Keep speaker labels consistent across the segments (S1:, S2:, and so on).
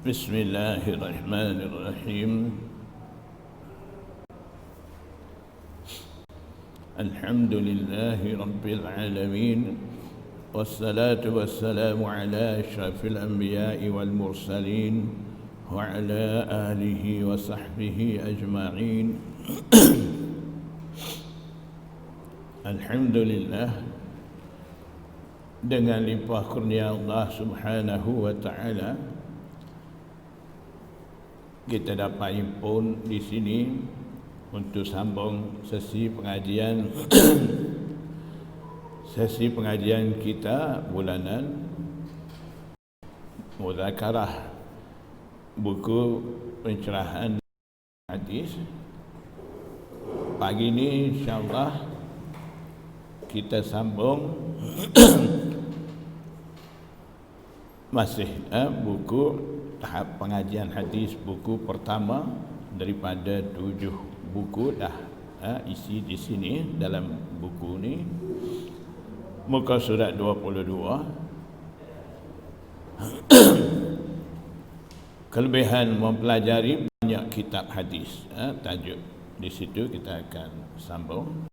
S1: بسم الله الرحمن الرحيم. الحمد لله رب العالمين، والصلاة والسلام على أشرف الأنبياء والمرسلين وعلى آله وصحبه أجمعين. Alhamdulillah, dengan limpah kurnia Allah Subhanahu wa taala, kita dapat himpun di sini untuk sambung sesi pengajian kita bulanan muzakarah buku pencerahan hadis. Pagi ini insya-Allah kita sambung masih buku tahap pengajian hadis, buku pertama daripada 7 buku dah isi di sini. Dalam buku ni muka surat 22. Kelebihan mempelajari banyak kitab hadis, tajuk di situ kita akan sambung.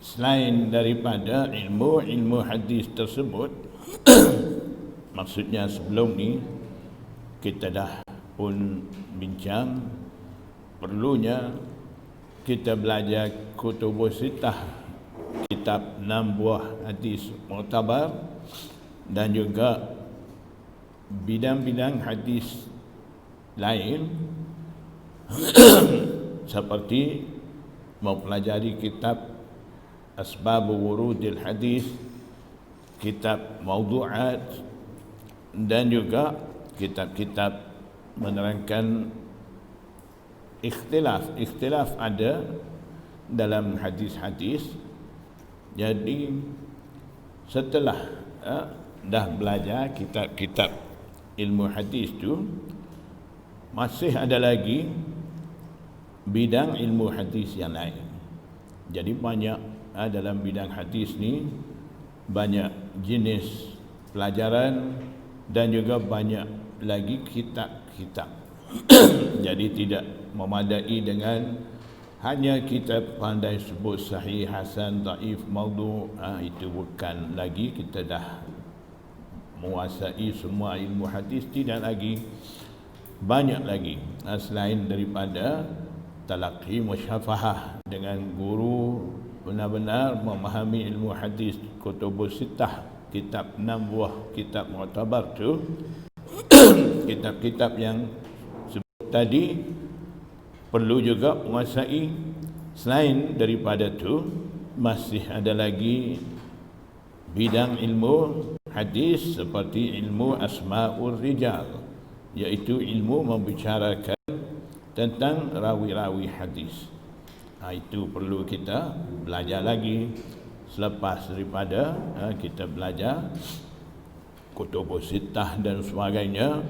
S1: Selain daripada ilmu hadis tersebut, maksudnya sebelum ni kita dah pun bincang perlunya kita belajar kutubus sittah, kitab 6 buah hadis muktabar, dan juga bidang-bidang hadis lain seperti mempelajari kitab Asbab Wurudil Hadis, kitab Mawdu'at, dan juga kitab-kitab menerangkan ikhtilaf ada dalam hadis-hadis. Jadi setelah dah belajar kitab-kitab ilmu hadis tu, masih ada lagi bidang ilmu hadis yang lain. Jadi banyak dalam bidang hadis ni banyak jenis pelajaran dan juga banyak lagi kitab-kitab. Jadi tidak memadai dengan hanya kita pandai sebut sahih, hasan, dhaif, maudhu'. Itu bukan lagi, kita dah menguasai semua ilmu hadis. Tidak lagi, banyak lagi selain daripada talaqi musyafahah dengan guru, benar-benar memahami ilmu hadis kutubus sittah, kitab 6 buah kitab mu'tabar tu. Kitab-kitab yang sebut tadi perlu juga menguasai. Selain daripada tu, masih ada lagi bidang ilmu hadis seperti ilmu asma'ur rijal, iaitu ilmu membicarakan tentang rawi-rawi hadis. Itu perlu kita belajar lagi. Selepas daripada kita belajar kutubus sittah dan sebagainya,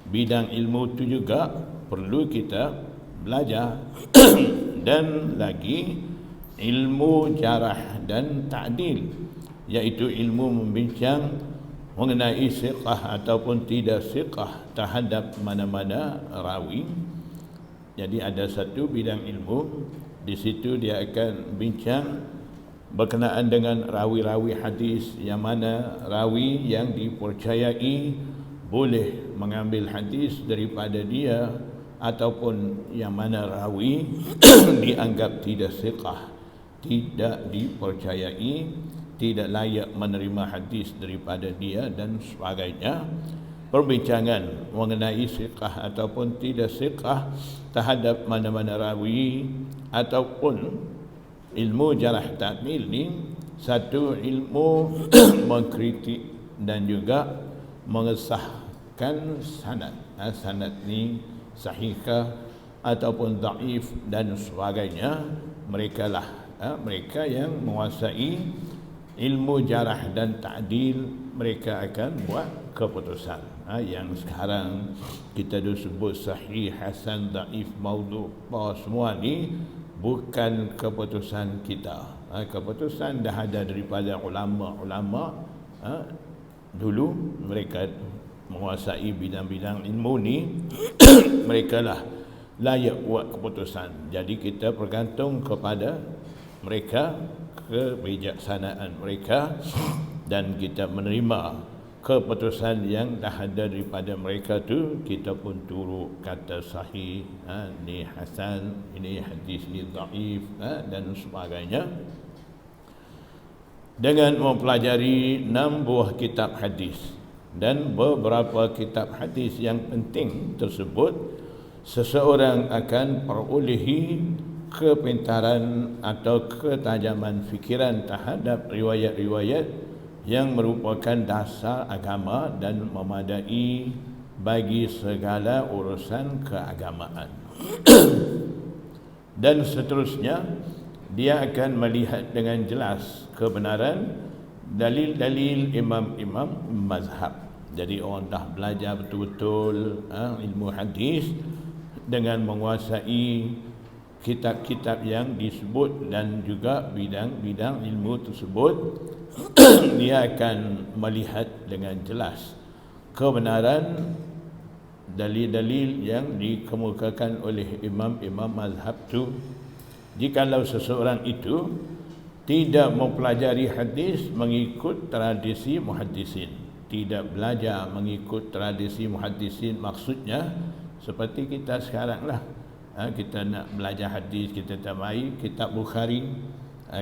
S1: bidang ilmu itu juga perlu kita belajar. Dan lagi ilmu jarah dan ta'dil, iaitu ilmu membincang mengenai siqah ataupun tidak siqah terhadap mana-mana rawi. Jadi ada satu bidang ilmu di situ, dia akan bincang berkenaan dengan rawi-rawi hadis, yang mana rawi yang dipercayai boleh mengambil hadis daripada dia, ataupun yang mana rawi dianggap tidak siqah, tidak dipercayai, tidak layak menerima hadis daripada dia dan sebagainya. Perbincangan mengenai siqah ataupun tidak siqah terhadap mana-mana rawi, ataupun ilmu jarah ta'dil ni satu ilmu mengkritik dan juga mengesahkan sanad. Sanad ni sahihkah ataupun dhaif dan sebagainya. Mereka lah Mereka yang menguasai ilmu jarah dan ta'dil, mereka akan buat keputusan. Yang sekarang kita sebut sahih, hasan, daif, maudhu, semua ni bukan keputusan kita. Keputusan dah ada daripada ulama-ulama dulu. Mereka menguasai bidang-bidang ilmu ni mereka lah layak buat keputusan. Jadi kita bergantung kepada mereka, kebijaksanaan mereka, dan kita menerima keputusan yang dah ada daripada mereka tu. Kita pun turut kata sahih, ni hasan, ini hadis ni dhaif, dan sebagainya, dengan mempelajari 6 buah kitab hadis. Dan beberapa kitab hadis yang penting tersebut seseorang akan perolehi kepintaran atau ketajaman fikiran terhadap riwayat-riwayat yang merupakan dasar agama dan memadai bagi segala urusan keagamaan. Dan seterusnya, dia akan melihat dengan jelas kebenaran dalil-dalil imam-imam mazhab. Jadi orang dah belajar betul-betul ilmu hadis dengan menguasai kitab-kitab yang disebut dan juga bidang-bidang ilmu tersebut, dia akan melihat dengan jelas kebenaran dalil-dalil yang dikemukakan oleh imam-imam mazhab tu. Jikalau seseorang itu tidak mempelajari hadis mengikut tradisi muhaddisin, tidak belajar mengikut tradisi muhaddisin, maksudnya seperti kita sekarang lah. Kita nak belajar hadis, kita tak mai kitab Bukhari.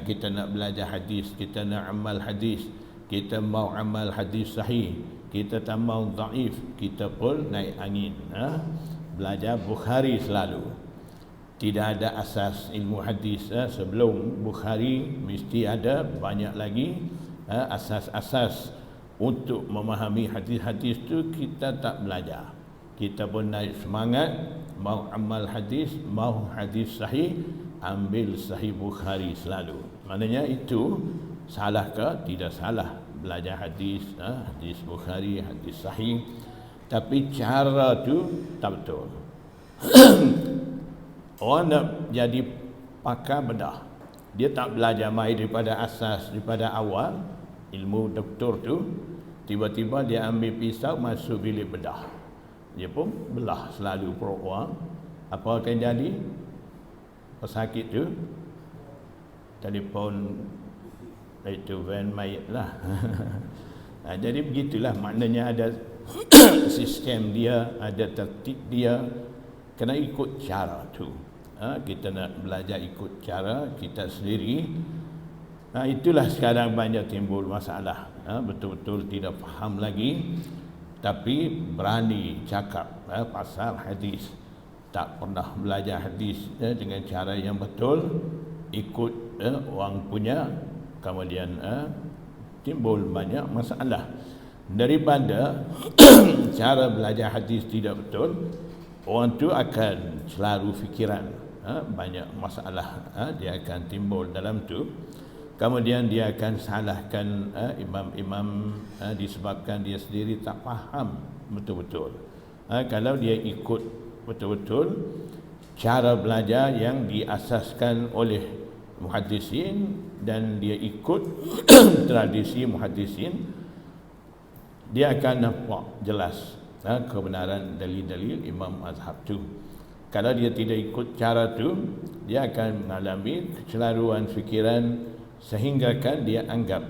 S1: Kita nak belajar hadis, kita nak amal hadis, kita mau amal hadis sahih, kita tak mau dhaif, kita pun naik angin. Belajar Bukhari selalu. Tidak ada asas ilmu hadis. Sebelum Bukhari mesti ada banyak lagi asas-asas untuk memahami hadis-hadis tu. Kita tak belajar, kita pun naik semangat mau amal hadis, mau hadis sahih, ambil sahih Bukhari selalu. Maknanya itu salah ke? Tidak salah belajar hadis, hadis Bukhari, hadis sahih, tapi cara tu tak betul. Orang nak jadi pakar bedah, dia tak belajar mai daripada asas, daripada awal ilmu doktor tu, tiba-tiba dia ambil pisau masuk bilik bedah, dia pun belah selalu perut orang. Apa akan jadi? Pesakit tu telefon itu van mayat lah. Jadi begitulah, maknanya ada sistem dia, ada tertib dia, kena ikut cara tu. Kita nak belajar ikut cara kita sendiri. Itulah sekarang banyak timbul masalah. Betul-betul tidak faham lagi, tapi berani cakap pasal hadis, tak pernah belajar hadis dengan cara yang betul, ikut orang punya, kemudian timbul banyak masalah. Daripada cara belajar hadis tidak betul, orang tu akan selalu fikiran banyak masalah dia akan timbul dalam tu. Kemudian dia akan salahkan imam-imam disebabkan dia sendiri tak faham betul-betul. Kalau dia ikut betul-betul cara belajar yang diasaskan oleh muhaddisin dan dia ikut tradisi muhaddisin, dia akan nampak jelas kebenaran dalil-dalil imam mazhab tu. Kalau dia tidak ikut cara tu, dia akan mengalami kecelaruan fikiran, sehingga kan dia anggap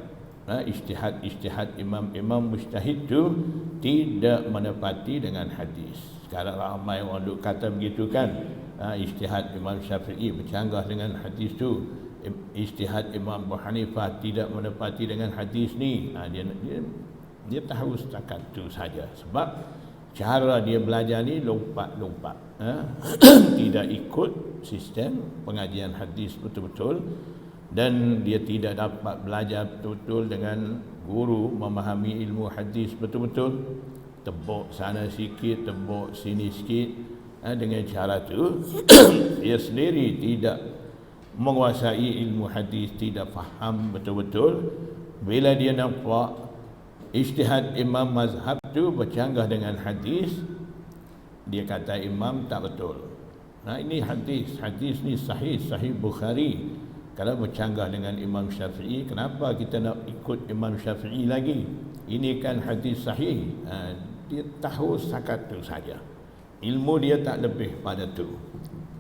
S1: ijtihad imam-imam mujtahid tu tidak menepati dengan hadis. Sekarang ramai orang duk kata begitu kan, ijtihad Imam Syafi'i bercanggah dengan hadis tu, ijtihad Imam Abu Hanifah tidak menepati dengan hadis ni. Dia tahu setakat tu saja, sebab cara dia belajar ni lompat-lompat, tidak ikut sistem pengajian hadis betul-betul, dan dia tidak dapat belajar betul-betul dengan guru memahami ilmu hadis betul-betul. Tebuk sana sikit, tebuk sini sikit. Dengan cara tu dia sendiri tidak menguasai ilmu hadis tidak faham betul-betul. Bila dia nampak ijtihad imam mazhab tu bercanggah dengan hadis, dia kata imam tak betul. Nah, ini hadis ni sahih Bukhari. Kalau bercanggah dengan Imam Syafi'i, kenapa kita nak ikut Imam Syafi'i lagi? Ini kan hadis sahih. Dia tahu setakat tu saja. Ilmu dia tak lebih pada tu.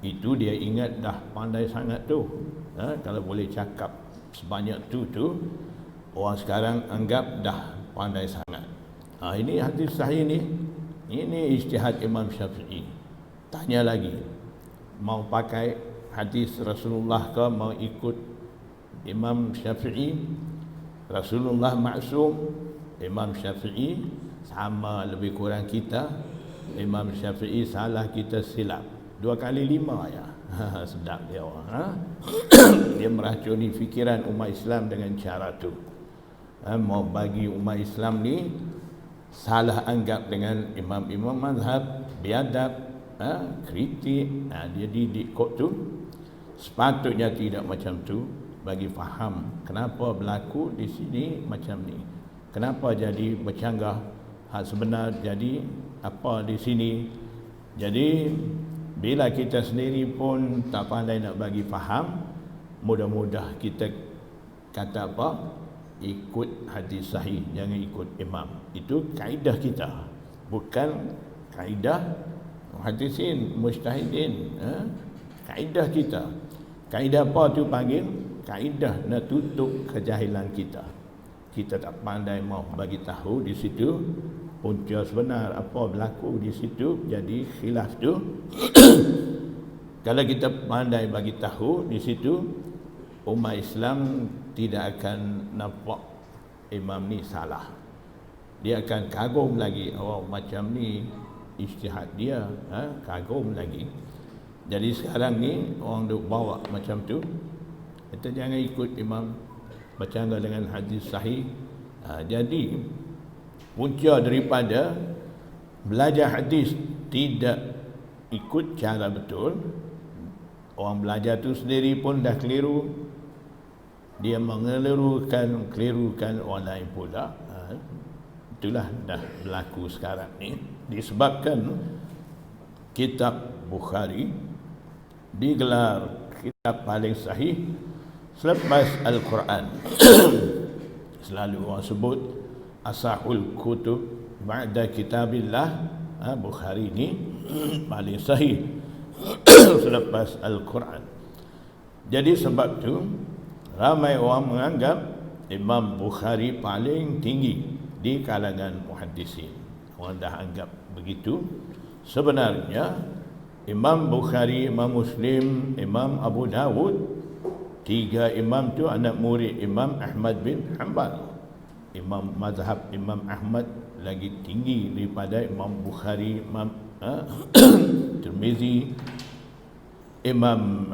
S1: Itu dia ingat dah pandai sangat tu. Kalau boleh cakap sebanyak tu, orang sekarang anggap dah pandai sangat. Ini hadis sahih ni. Ini ijtihad Imam Syafi'i. Tanya lagi, mau pakai hadis Rasulullah ke mau ikut Imam Syafi'i? Rasulullah maksum, Imam Syafi'i sama lebih kurang kita. Imam Syafi'i salah, kita silap. 2 kali 5 ya. Sedap dia orang. Dia meracuni fikiran umat Islam dengan cara tu. Mau bagi umat Islam ni salah anggap dengan imam-imam mazhab, biadab, kritik. Dia didik kok tu. Sepatutnya tidak macam tu. Bagi faham kenapa berlaku di sini macam ni, kenapa jadi bercanggah, hak sebenar jadi apa di sini. Jadi bila kita sendiri pun tak pandai nak bagi faham, mudah-mudah kita kata apa, ikut hadis sahih, jangan ikut imam. Itu kaedah kita, bukan kaedah muhaddisin, mujtahidin. Kaedah kita. Kaedah apa tu panggil? Kaedah nak tutup kejahilan kita. Kita tak pandai mau bagi tahu di situ punca sebenar apa berlaku di situ, jadi khilaf tu. Kalau kita pandai bagi tahu di situ, umat Islam tidak akan nampak imam ni salah. Dia akan kagum lagi, oh macam ni ijtihad dia, kagum lagi. Jadi sekarang ni orang duk bawa macam tu, kita jangan ikut imam, bercanggah dengan hadis sahih. Jadi punca daripada belajar hadis tidak ikut cara betul, orang belajar tu sendiri pun dah keliru, dia kelirukan orang lain pula. Itulah dah berlaku sekarang ni, disebabkan kitab Bukhari digelar kitab paling sahih selepas Al-Quran. Selalu orang sebut asahul kutub ba'da kitabillah. Bukhari ni paling sahih selepas Al-Quran. Jadi sebab tu ramai orang menganggap Imam Bukhari paling tinggi di kalangan muhaddisin. Orang dah anggap begitu. Sebenarnya Imam Bukhari, Imam Muslim, Imam Abu Dawud, 3 imam tu anak murid Imam Ahmad bin Hanbal. Imam mazhab Imam Ahmad lagi tinggi daripada Imam Bukhari, Imam Tirmizi, Imam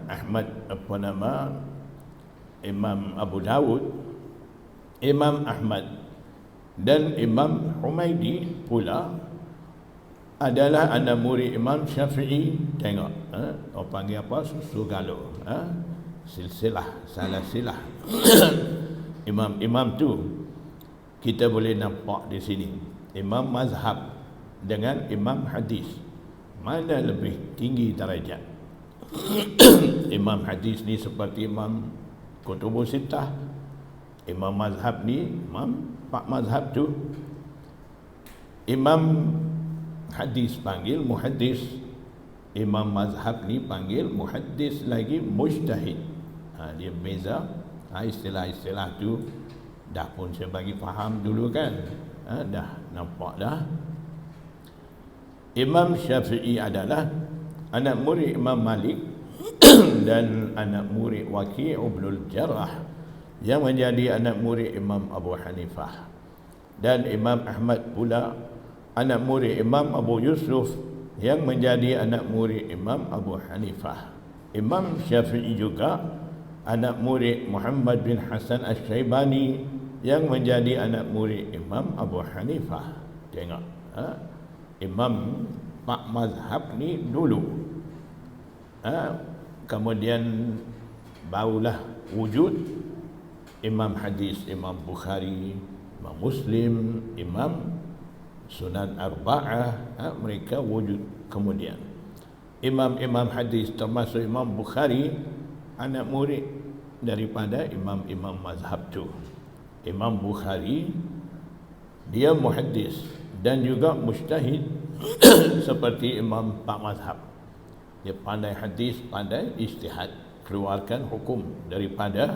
S1: Ahmad Imam Abu Dawud, Imam Ahmad dan Imam Humaidi pula adalah anak murid Imam Syafi'i. Tengok, orang panggil apa? Susu galuh, silsilah, salah silah. Imam-imam tu kita boleh nampak di sini. Imam mazhab dengan imam hadis, mana lebih tinggi darjat? Imam hadis ni seperti Imam Kutubus Sittah. Imam mazhab ni imam 4 mazhab tu. Imam hadis panggil muhaddis, imam mazhab ni panggil muhaddis lagi mujtahid. Dia beza. Istilah-istilah tu dah pun saya bagi faham dulu kan. Dah nampak dah. Imam Syafi'i adalah anak murid Imam Malik dan anak murid Waqi' ibnul Jarrah yang menjadi anak murid Imam Abu Hanifah. Dan Imam Ahmad pula anak murid Imam Abu Yusuf yang menjadi anak murid Imam Abu Hanifah. Imam Syafi'i juga anak murid Muhammad bin Hasan Asy-Syaibani yang menjadi anak murid Imam Abu Hanifah. Tengok, imam Pak mazhab ni dulu. Kemudian barulah wujud imam hadis, Imam Bukhari, Imam Muslim, Imam Sunan Arba'ah, mereka wujud kemudian. Imam-imam hadis termasuk Imam Bukhari anak murid daripada imam-imam mazhab tu. Imam Bukhari dia muhaddis dan juga mujtahid seperti imam pak mazhab. Dia pandai hadis, pandai ijtihad, keluarkan hukum daripada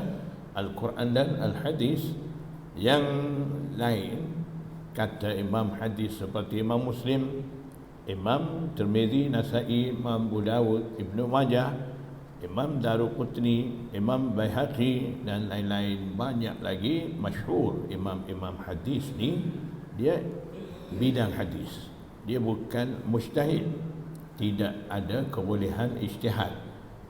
S1: Al-Quran dan Al-Hadis. Yang lain kata imam hadis seperti Imam Muslim, Imam Tirmizi, Nasa'i, Imam Abu Dawud, Ibnu Majah, Imam Daruqutni, Imam Baihaqi dan lain-lain, banyak lagi masyhur imam-imam hadis ni. Dia bidang hadis, dia bukan mujtahid, tidak ada kebolehan ijtihad.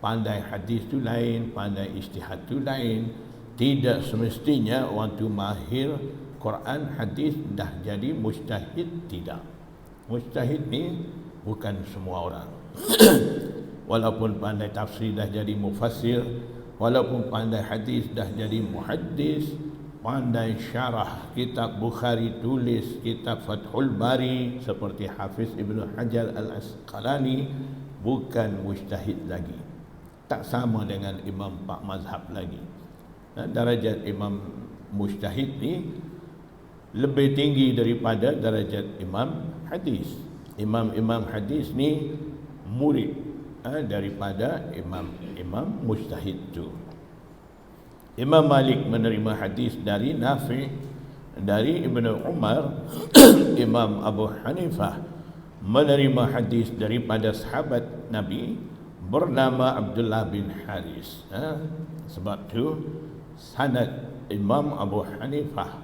S1: Pandai hadis tu lain, pandai ijtihad tu lain. Tidak semestinya orang tu mahir Quran hadis dah jadi mujtahid, tidak. Mujtahid ni bukan semua orang. Walaupun pandai tafsir dah jadi mufassir, walaupun pandai hadis dah jadi muhaddis, pandai syarah kitab Bukhari, tulis kitab Fathul Bari seperti Hafiz Ibnu Hajar Al-Asqalani, bukan mujtahid lagi. Tak sama dengan imam pak mazhab lagi. Darajat imam mujtahid ni lebih tinggi daripada darajat imam hadis. Imam-imam hadis ni murid daripada imam mujtahid tu. Imam Malik menerima hadis dari Nafi', dari Ibnu Umar. Imam Abu Hanifah menerima hadis daripada sahabat Nabi bernama Abdullah bin Haris. Sebab tu sanad Imam Abu Hanifah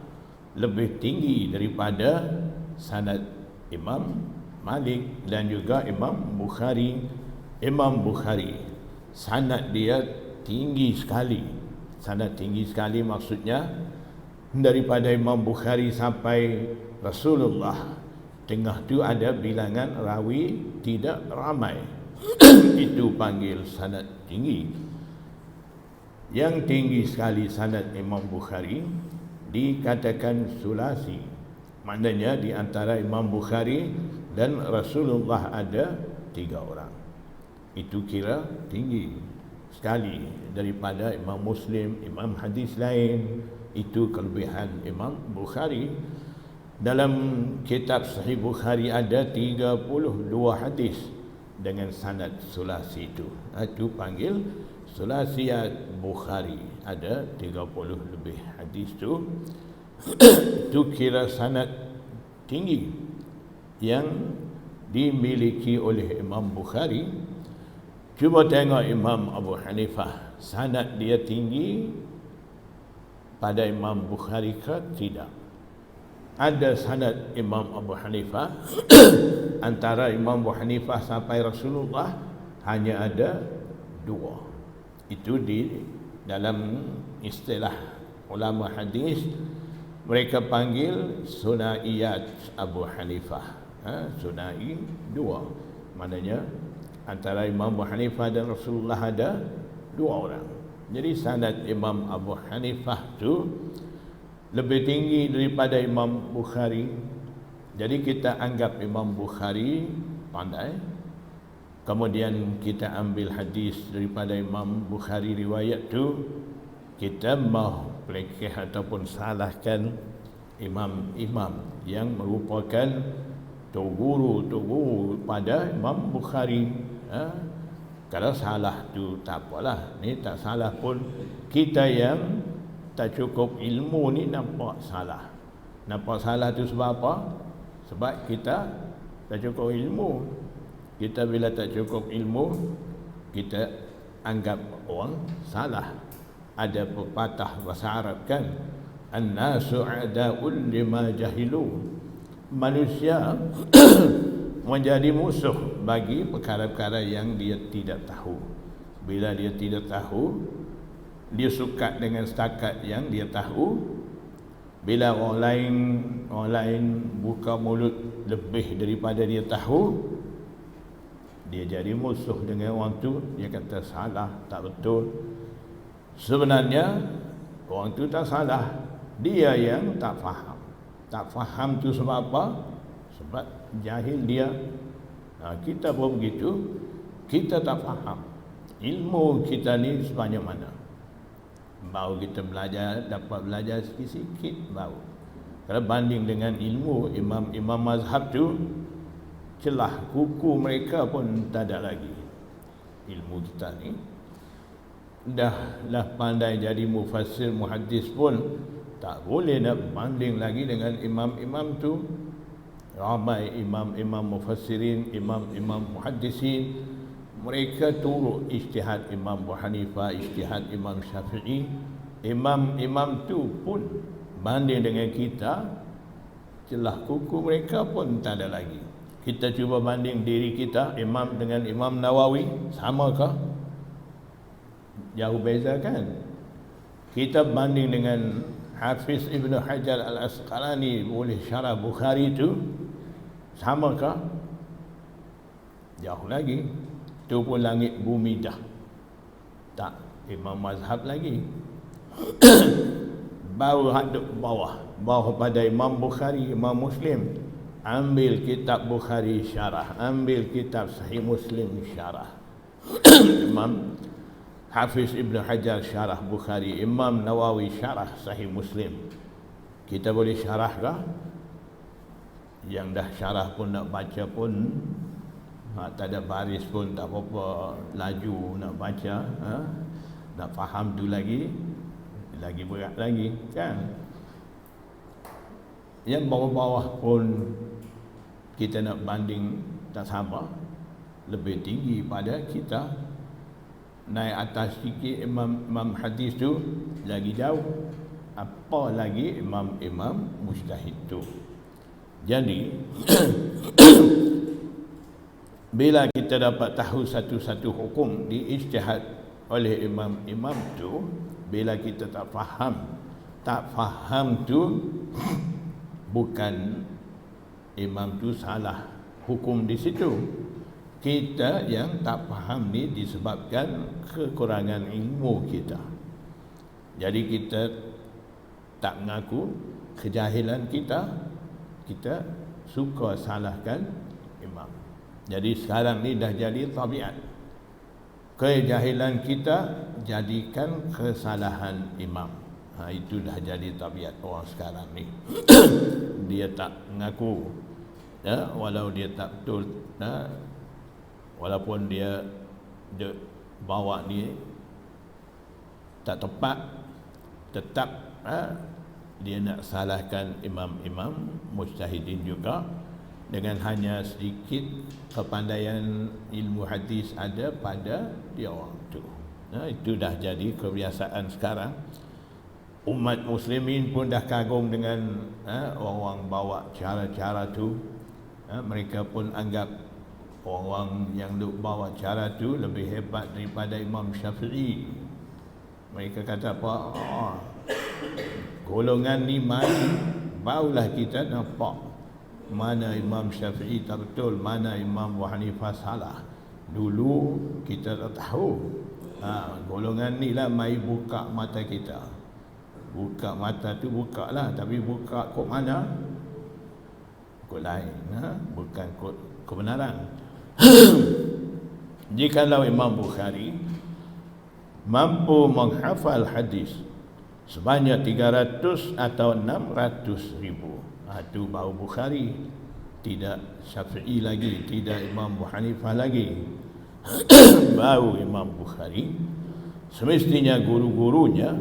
S1: lebih tinggi daripada sanad Imam Malik dan juga Imam Bukhari. Imam Bukhari sanad dia tinggi sekali. Sanad tinggi sekali maksudnya daripada Imam Bukhari sampai Rasulullah, tengah tu ada bilangan rawi tidak ramai. Itu panggil sanad tinggi. Yang tinggi sekali sanad Imam Bukhari dikatakan sulasi. Maknanya di antara Imam Bukhari dan Rasulullah ada 3 orang. Itu kira tinggi sekali daripada Imam Muslim, imam hadis lain. Itu kelebihan Imam Bukhari. Dalam kitab Sahih Bukhari ada 32 hadis dengan sanad sulasi itu. Itu panggil sulasiyat Bukhari. Ada 30 lebih hadis tu. Itu kira sanad tinggi yang dimiliki oleh Imam Bukhari. Cuba tengok Imam Abu Hanifah, sanad dia tinggi pada Imam Bukhari ke tidak? Ada sanad Imam Abu Hanifah antara Imam Abu Hanifah sampai Rasulullah hanya ada 2. Itu di dalam istilah ulama hadis mereka panggil sunaiyat Abu Hanifah. Sunai 2, maknanya antara Imam Abu Hanifah dan Rasulullah ada 2 orang. Jadi sanad Imam Abu Hanifah tu lebih tinggi daripada Imam Bukhari. Jadi kita anggap Imam Bukhari pandai, kemudian kita ambil hadis daripada Imam Bukhari riwayat tu, kita mau pelekeh ataupun salahkan imam-imam yang merupakan guru pada Imam Bukhari. Kalau salah tu tak apalah, ni tak salah pun kita yang tak cukup ilmu ni nampak salah. Nampak salah tu sebab apa? Sebab kita tak cukup ilmu. Kita bila tak cukup ilmu, kita anggap orang salah. Ada pepatah bahasa Arab kan, an-nasu a'da'un lima jahilu. Manusia menjadi musuh bagi perkara-perkara yang dia tidak tahu. Bila dia tidak tahu, dia suka dengan setakat yang dia tahu. Bila orang lain buka mulut lebih daripada dia tahu, dia jadi musuh dengan orang tu. Dia kata salah, tak betul. Sebenarnya orang tu tak salah, dia yang tak faham. Tak faham tu sebab apa? Sebab jahil dia. Kita pun begitu, kita tak faham ilmu kita ni sebanyak mana. Baru kita belajar, dapat belajar sikit-sikit baru. Kalau banding dengan ilmu imam-imam mazhab tu, celah kuku mereka pun tak ada lagi. Ilmu kita ni dah pandai jadi mufassir muhaddis pun tak boleh nak banding lagi dengan imam-imam tu. Ramai imam-imam mufassirin, imam-imam muhaddisin, mereka turut ijtihad Imam Abu Hanifah, ijtihad Imam Syafi'i. Imam-imam tu pun banding dengan kita, celah kuku mereka pun tak ada lagi. Kita cuba banding diri kita imam dengan Imam Nawawi, samakah? Jauh beza kan? Kita banding dengan Hafiz Ibn Hajar Al-Asqalani boleh syarah Bukhari tu, samakah? Jauh lagi. Itu pun langit bumi dah. Tak imam mazhab lagi. Baru hadap bawah pada Imam Bukhari, Imam Muslim. Ambil kitab Bukhari syarah, ambil kitab Sahih Muslim syarah. Imam Hafiz Ibn Hajar syarah Bukhari, Imam Nawawi syarah Sahih Muslim. Kita boleh syarahkah? Yang dah syarah pun nak baca pun tak ada baris pun tak apa-apa, laju nak baca, nak faham tu lagi berat lagi kan. Yang bawah-bawah pun kita nak banding tak sama, lebih tinggi pada kita. Naik atas sikit imam hadis tu lagi jauh, apa lagi imam-imam mujtahid tu. Jadi bila kita dapat tahu satu-satu hukum diijtihad oleh imam-imam tu, bila kita tak faham tu bukan imam tu salah hukum di situ. Kita yang tak faham ni disebabkan kekurangan ilmu kita. Jadi kita tak mengaku kejahilan kita suka salahkan imam. Jadi sekarang ni dah jadi tabiat. Kejahilan kita jadikan kesalahan imam. Itu dah jadi tabiat orang sekarang ni. Dia tak mengaku, walau dia tak betul, walaupun dia bawa ni tak tepat, tetap dia nak salahkan imam-imam mujtahidin juga dengan hanya sedikit kepandaian ilmu hadis ada pada dia orang tu. Itu dah jadi kebiasaan sekarang. Umat muslimin pun dah kagum dengan orang-orang bawa cara-cara tu. Mereka pun anggap orang yang bawa cara tu lebih hebat daripada Imam Syafi'i. Mereka kata apa? Golongan ni mari, barulah kita nampak mana Imam Syafi'i tak betul, mana Imam Abu Hanifah salah. Dulu kita tak tahu. Golongan ni lah mari buka mata kita. Buka mata tu buka lah, tapi buka kod mana? Kod lain, bukan kod kebenaran. Jikalau Imam Bukhari mampu menghafal hadis sebanyak 300 atau 600 ribu, itu baru Bukhari, tidak Syafi'i lagi, tidak Imam Abu Hanifah lagi. Baru Imam Bukhari. Semestinya guru-gurunya,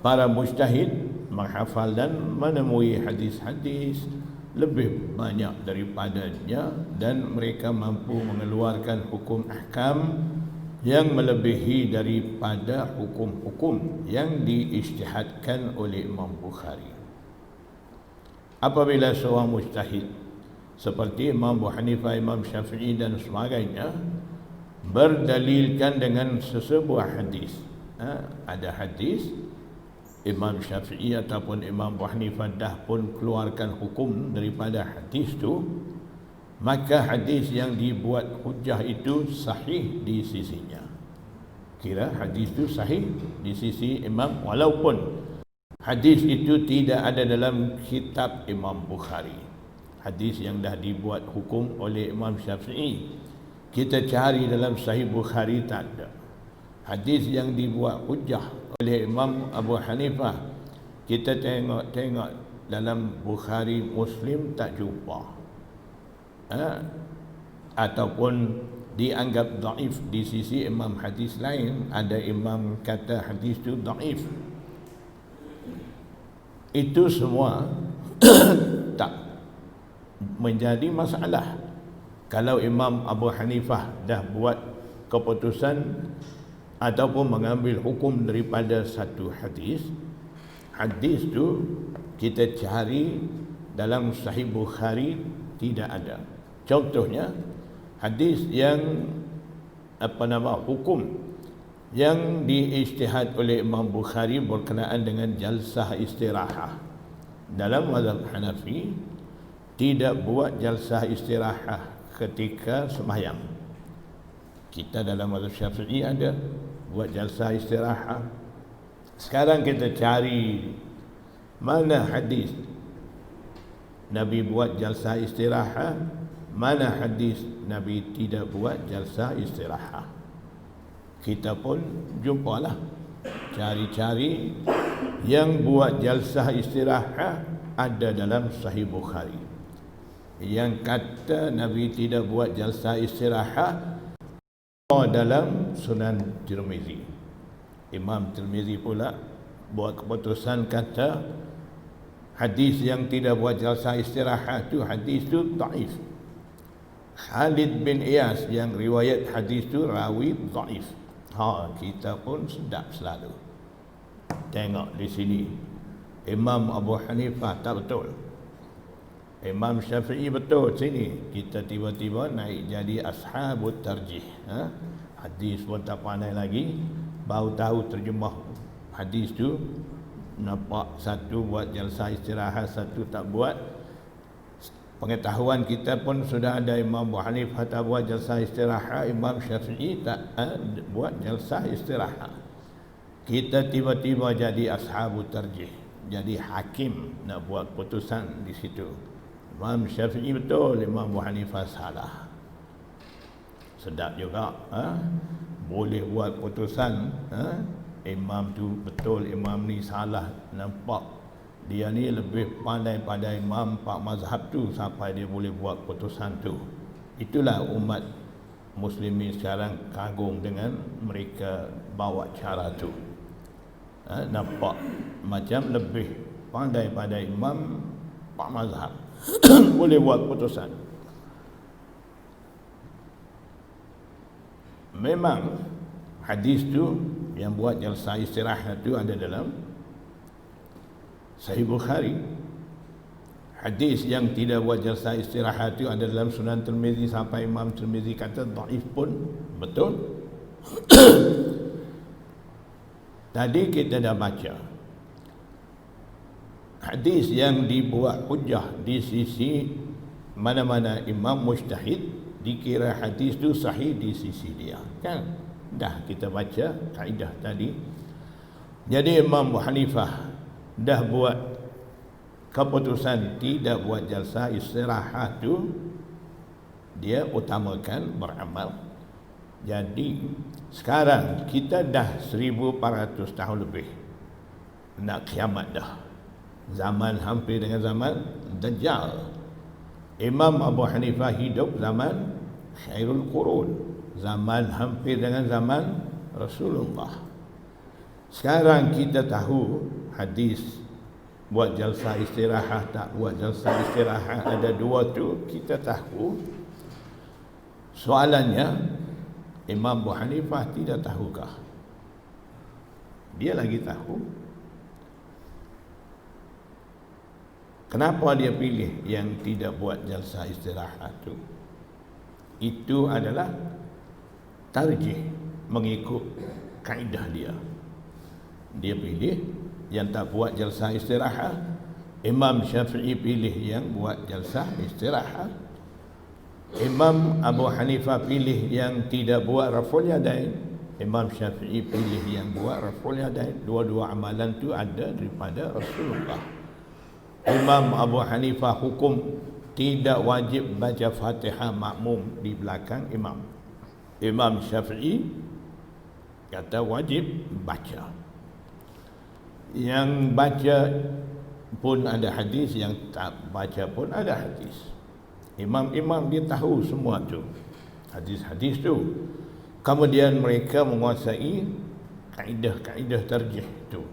S1: para mujtahid, menghafal dan menemui hadis-hadis lebih banyak daripadanya, dan mereka mampu mengeluarkan hukum ahkam yang melebihi daripada hukum-hukum yang diijtihadkan oleh Imam Bukhari. Apabila seorang mujtahid seperti Imam Abu Hanifah, Imam Syafi'i dan sebagainya berdalilkan dengan sesebuah hadis, ada hadis Imam Syafi'i ataupun Imam Abu Hanifah dah pun keluarkan hukum daripada hadis tu, maka hadis yang dibuat hujah itu sahih di sisinya. kira hadis itu sahih di sisi imam, walaupun hadis itu tidak ada dalam kitab Imam Bukhari. Hadis yang dah dibuat hukum oleh Imam Syafi'i, kita cari dalam Sahih Bukhari tak ada. Hadis yang dibuat hujah oleh Imam Abu Hanifah, kita tengok dalam Bukhari, Muslim tak jumpa. Ataupun dianggap dhaif di sisi imam hadis lain, ada imam kata hadis itu dhaif. Itu semua tak menjadi masalah. Kalau Imam Abu Hanifah dah buat keputusan ataupun mengambil hukum daripada satu hadis, hadis tu kita cari dalam Sahih Bukhari tidak ada. Contohnya hadis yang hukum yang diijtihad oleh Imam Bukhari berkenaan dengan jalsah istirahah. Dalam mazhab Hanafi tidak buat jalsah istirahah ketika sembahyang. Kita dalam mazhab Syafi'i ada buat jalsah istirahah. Sekarang kita cari mana hadis Nabi buat jalsah istirahah, mana hadis Nabi tidak buat jalsah istirahah. Kita pun jumpalah, cari-cari yang buat jalsah istirahah ada dalam Sahih Bukhari. Yang kata Nabi tidak buat jalsah istirahah dalam Sunan Tirmizi. Imam Tirmizi pula buat keputusan kata hadis yang tidak buat jalsah istirahat tu hadis tu dhaif. Khalid bin Iyas yang riwayat hadis tu rawi dhaif. Kita pun sedap selalu tengok di sini Imam Abu Hanifah tak betul, Imam Syafi'i betul, sini kita tiba-tiba naik jadi ashabut tarjih. Hadis pun tak pandai lagi, baru tahu terjemah hadis tu, nampak satu buat jalsah istirahat, satu tak buat. Pengetahuan kita pun sudah ada Imam Abu Hanifah tak buat jalsah istirahat, Imam Syafi'i tak buat jalsah istirahat. Kita tiba-tiba jadi ashabut tarjih, jadi hakim nak buat putusan di situ. Imam Syafi'i betul, Imam Abu Hanifah salah. Sedap juga, boleh buat putusan, imam tu betul, imam ni salah. Nampak dia ni lebih pandai pada imam pak mazhab tu sampai dia boleh buat putusan tu. Itulah umat muslimin sekarang kagum dengan mereka bawa cara tu. Nampak macam lebih pandai pada imam pak mazhab boleh buat putusan. Memang hadis tu yang buat jalsah istirahat tu ada dalam Sahih Bukhari. Hadis yang tidak buat jalsah istirahat tu ada dalam Sunan Tirmizi, sampai Imam Tirmizi kata dhaif pun betul. Tadi kita dah baca hadis yang dibuat hujah di sisi mana-mana imam mujtahid, dikira hadis tu sahih di sisi dia, kan? Dah kita baca kaedah tadi. Jadi Imam Abu Hanifah dah buat keputusan tidak buat jalsah istirahat tu, dia utamakan beramal. Jadi sekarang kita dah 1400 tahun lebih nak kiamat dah. Zaman hampir dengan zaman Dajjal. Imam Abu Hanifah hidup zaman khairul qurun, zaman hampir dengan zaman Rasulullah. Sekarang kita tahu hadis buat jalsah istirahat tak buat jalsah istirahat ada dua tu, kita tahu. Soalannya, Imam Abu Hanifah tidak tahukah? Dia lagi tahu. Kenapa dia pilih yang tidak buat jalsah istirahat tu? Itu adalah tarjih, mengikut kaedah dia. Dia pilih yang tak buat jalsah istirahat. Imam Syafi'i pilih yang buat jalsah istirahat. Imam Abu Hanifah pilih yang tidak buat raful yadain. Imam Syafi'i pilih yang buat raf'ul yadain. Dua-dua amalan tu ada daripada Rasulullah. Imam Abu Hanifah hukum tidak wajib baca Fatihah makmum di belakang imam. Imam Syafi'i kata wajib baca. Yang baca pun ada hadis, yang tak baca pun ada hadis. Imam-imam dia tahu semua tu, hadis-hadis tu. Kemudian mereka menguasai kaedah-kaedah tarjih tu.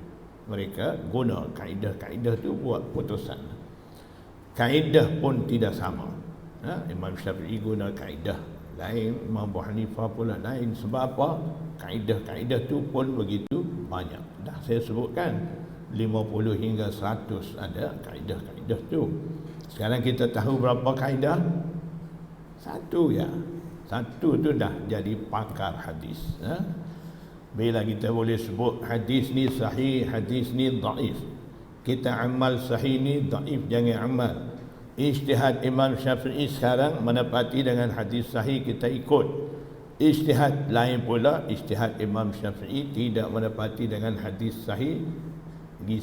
S1: Mereka guna kaedah-kaedah tu buat putusan. Kaedah pun tidak sama. Imam Syafi'i guna kaedah lain, Imam Abu Hanifah pula lain. Sebab apa? Kaedah-kaedah tu pun begitu banyak. Dah saya sebutkan 50 hingga 100 ada kaedah-kaedah tu. Sekarang kita tahu berapa kaedah? Satu ya. Satu tu dah jadi pakar hadis. Bila kita boleh sebut hadis ni sahih, hadis ni dhaif, kita amal sahih ni, dhaif jangan amal. Ijtihad Imam Syafi'i sekarang menepati dengan hadis sahih, kita ikut. Ijtihad lain pula, ijtihad Imam Syafi'i tidak menepati dengan hadis sahih,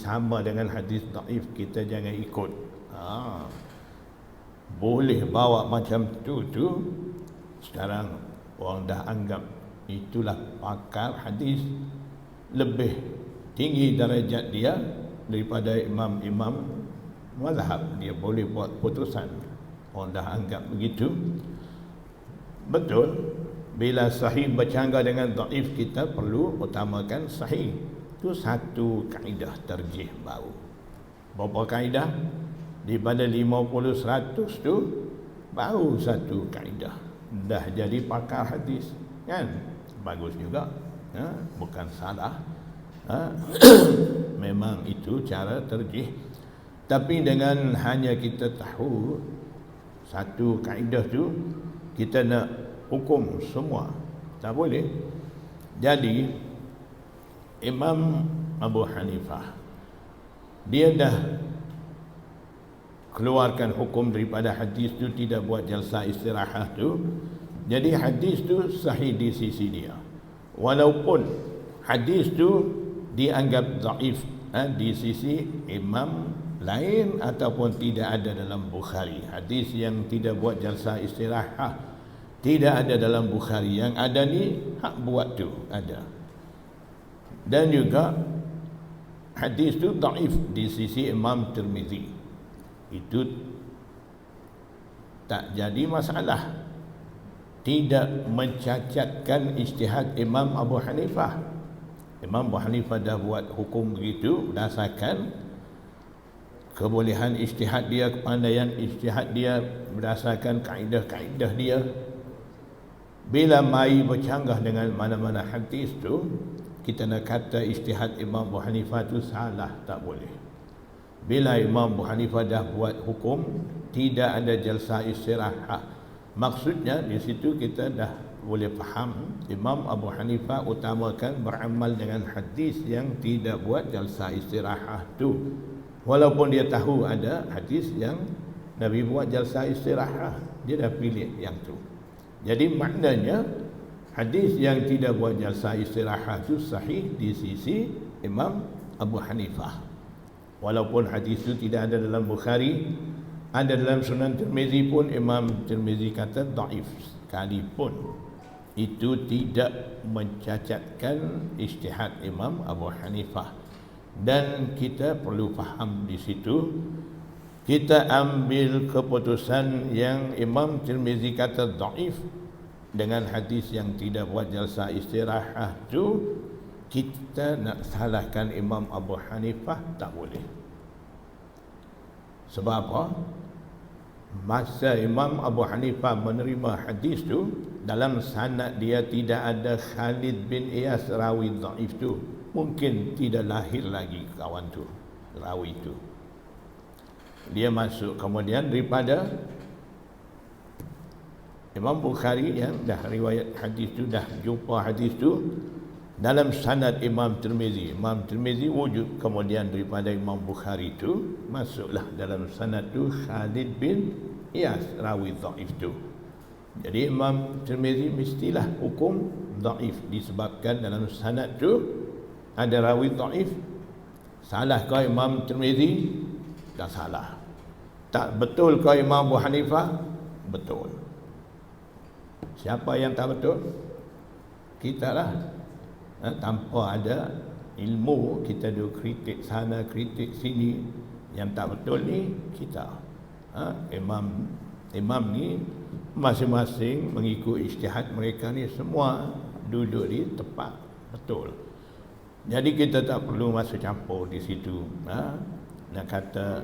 S1: sama dengan hadis dhaif, kita jangan ikut. Boleh bawa macam tu sekarang orang dah anggap itulah pakar hadis, lebih tinggi darjat dia daripada imam-imam mazhab. Dia boleh buat putusan, orang dah anggap begitu. Betul, bila sahih bercanggah dengan dhaif, kita perlu utamakan sahih. Itu satu kaedah tarjih baru. Berapa kaedah? Daripada 50-100 tu baru satu kaedah, dah jadi pakar hadis, kan? Bagus juga, bukan salah. Memang itu cara terjih. Tapi dengan hanya kita tahu satu kaedah tu, kita nak hukum semua, tak boleh. Jadi Imam Abu Hanifah dia dah keluarkan hukum daripada hadis tu, tidak buat jalsah istirahat tu. Jadi hadis tu sahih di sisi dia, walaupun hadis tu dianggap dhaif di sisi imam lain, ataupun tidak ada dalam Bukhari. Hadis yang tidak buat jalsah istirahat tidak ada dalam Bukhari. Yang ada ni hak buat tu ada. Dan juga hadis tu dhaif di sisi Imam Tirmizi. Itu tak jadi masalah, tidak mencacatkan ijtihad Imam Abu Hanifah. Imam Abu Hanifah dah buat hukum begitu berdasarkan kebolehan ijtihad dia, kepandaian ijtihad dia, berdasarkan kaedah-kaedah dia. Bila mai bercanggah dengan mana-mana hadis tu, kita nak kata ijtihad Imam Abu Hanifah tu salah, tak boleh. Bila Imam Abu Hanifah dah buat hukum, tidak ada jalsah istirahat, maksudnya di situ kita dah boleh faham Imam Abu Hanifah utamakan beramal dengan hadis yang tidak buat jalsah istirahat tu, walaupun dia tahu ada hadis yang Nabi buat jalsah istirahat, dia dah pilih yang tu. Jadi maknanya hadis yang tidak buat jalsah istirahat tu sahih di sisi Imam Abu Hanifah, walaupun hadis itu tidak ada dalam Bukhari, ada dalam Sunan Tirmizi pun Imam Tirmizi kata dhaif sekalipun, itu tidak mencacatkan ijtihad Imam Abu Hanifah. Dan kita perlu faham di situ, kita ambil keputusan yang Imam Tirmizi kata dhaif dengan hadis yang tidak buat jalsah istirahat tu, kita nak salahkan Imam Abu Hanifah tak boleh. Sebab apa? Masa Imam Abu Hanifah menerima hadis tu, dalam sanad dia tidak ada Khalid bin Iyas rawi dhaif tu. Mungkin tidak lahir lagi kawan tu, rawi tu. Dia masuk kemudian daripada Imam Bukhari yang dah riwayat hadis tu, dah jumpa hadis tu dalam sanad Imam Tirmizi. Imam Tirmizi wujud kemudian daripada Imam Bukhari tu, masuklah dalam sanad tu Khalid bin Iyas rawi dhaif tu. Jadi Imam Tirmizi mestilah hukum dhaif, disebabkan dalam sanad tu ada rawi dhaif. Salah kau Imam Tirmizi? Tak salah. Tak betul kau Imam Abu Hanifah? Betul. Siapa yang tak betul? Kita lah. Tanpa ada ilmu, kita duk kritik sana, kritik sini. Yang tak betul ni kita. Imam ni masing-masing mengikut ijtihad mereka ni semua duduk di tempat betul. Jadi kita tak perlu masuk campur di situ. Nak kata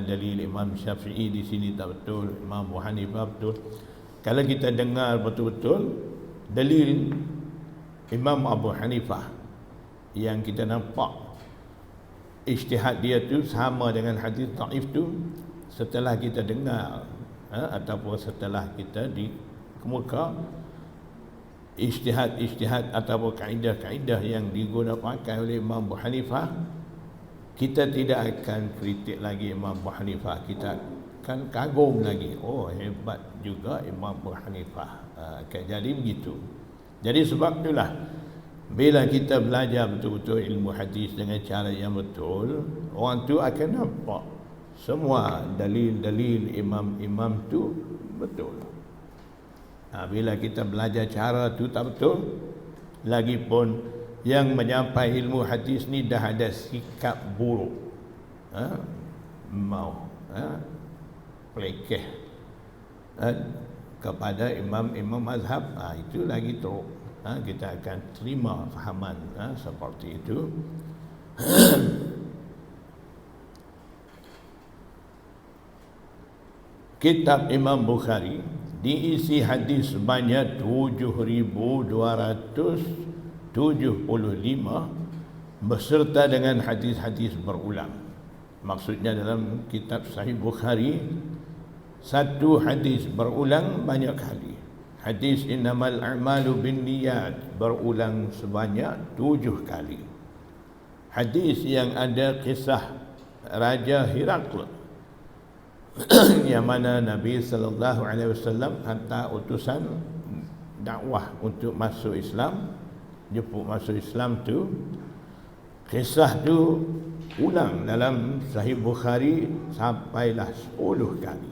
S1: dalil Imam Syafi'i di sini tak betul, Imam Abu Hanifah betul. Kalau kita dengar betul-betul dalil Imam Abu Hanifah yang kita nampak ijtihad dia tu sama dengan hadis dhaif tu, setelah kita dengar ataupun setelah kita dikemuka ijtihad ataupun kaedah-kaedah yang digunakan oleh Imam Abu Hanifah, kita tidak akan kritik lagi Imam Abu Hanifah, kita akan kagum lagi, oh hebat juga Imam Abu Hanifah. Jadi begitu. Jadi sebab itulah bila kita belajar betul-betul ilmu hadis dengan cara yang betul, orang tu akan nampak semua dalil-dalil imam-imam tu betul. Bila kita belajar cara tu tak betul, lagipun yang menyampai ilmu hadis ni dah ada sikap buruk, mau pelekeh kepada imam-imam mazhab, itu lagi teruk. Kita akan terima fahaman seperti itu. Kitab Imam Bukhari diisi hadis sebanyak 7,275 beserta dengan hadis-hadis berulang. Maksudnya dalam kitab Sahih Bukhari, satu hadis berulang banyak kali. Hadis innamal a'malu binniyat berulang sebanyak 7 kali. Hadis yang ada kisah Raja Herakl yang mana Nabi SAW hantar utusan dakwah untuk masuk Islam, jemput masuk Islam tu. Kisah tu ulang dalam Sahih Bukhari sampailah 10 kali.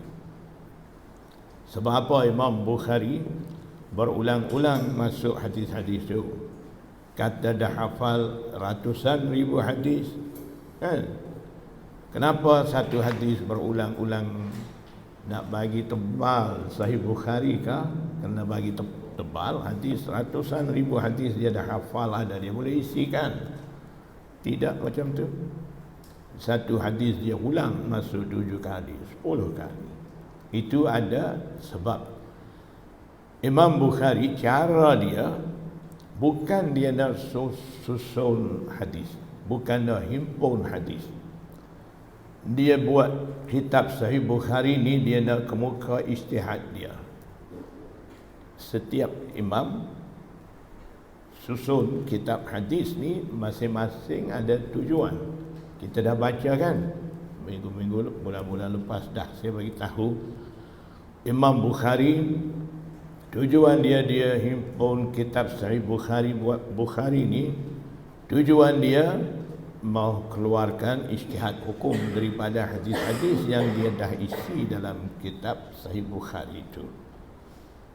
S1: Sebab apa Imam Bukhari berulang-ulang masuk hadis-hadis tu? Kata dah hafal ratusan ribu hadis, kan? Kenapa satu hadis berulang-ulang? Nak bagi tebal Sahih Bukhari kah? Kena bagi tebal hadis, ratusan ribu hadis dia dah hafal, ada dia boleh isikan. Tidak macam tu. Satu hadis dia ulang masuk 7 kali, 10 kali. Itu ada sebab. Imam Bukhari cara dia bukan dia nak susun hadis, bukan nak himpun hadis. Dia buat kitab Sahih Bukhari ni dia nak kemuka ijtihad dia. Setiap imam susun kitab hadis ni masing-masing ada tujuan. Kita dah baca kan minggu-minggu, bulan-bulan lepas dah saya bagi tahu Imam Bukhari tujuan dia himpun kitab Sahih Bukhari. Buat Bukhari ni tujuan dia mau keluarkan ijtihad hukum daripada hadis-hadis yang dia dah isi dalam kitab Sahih Bukhari itu.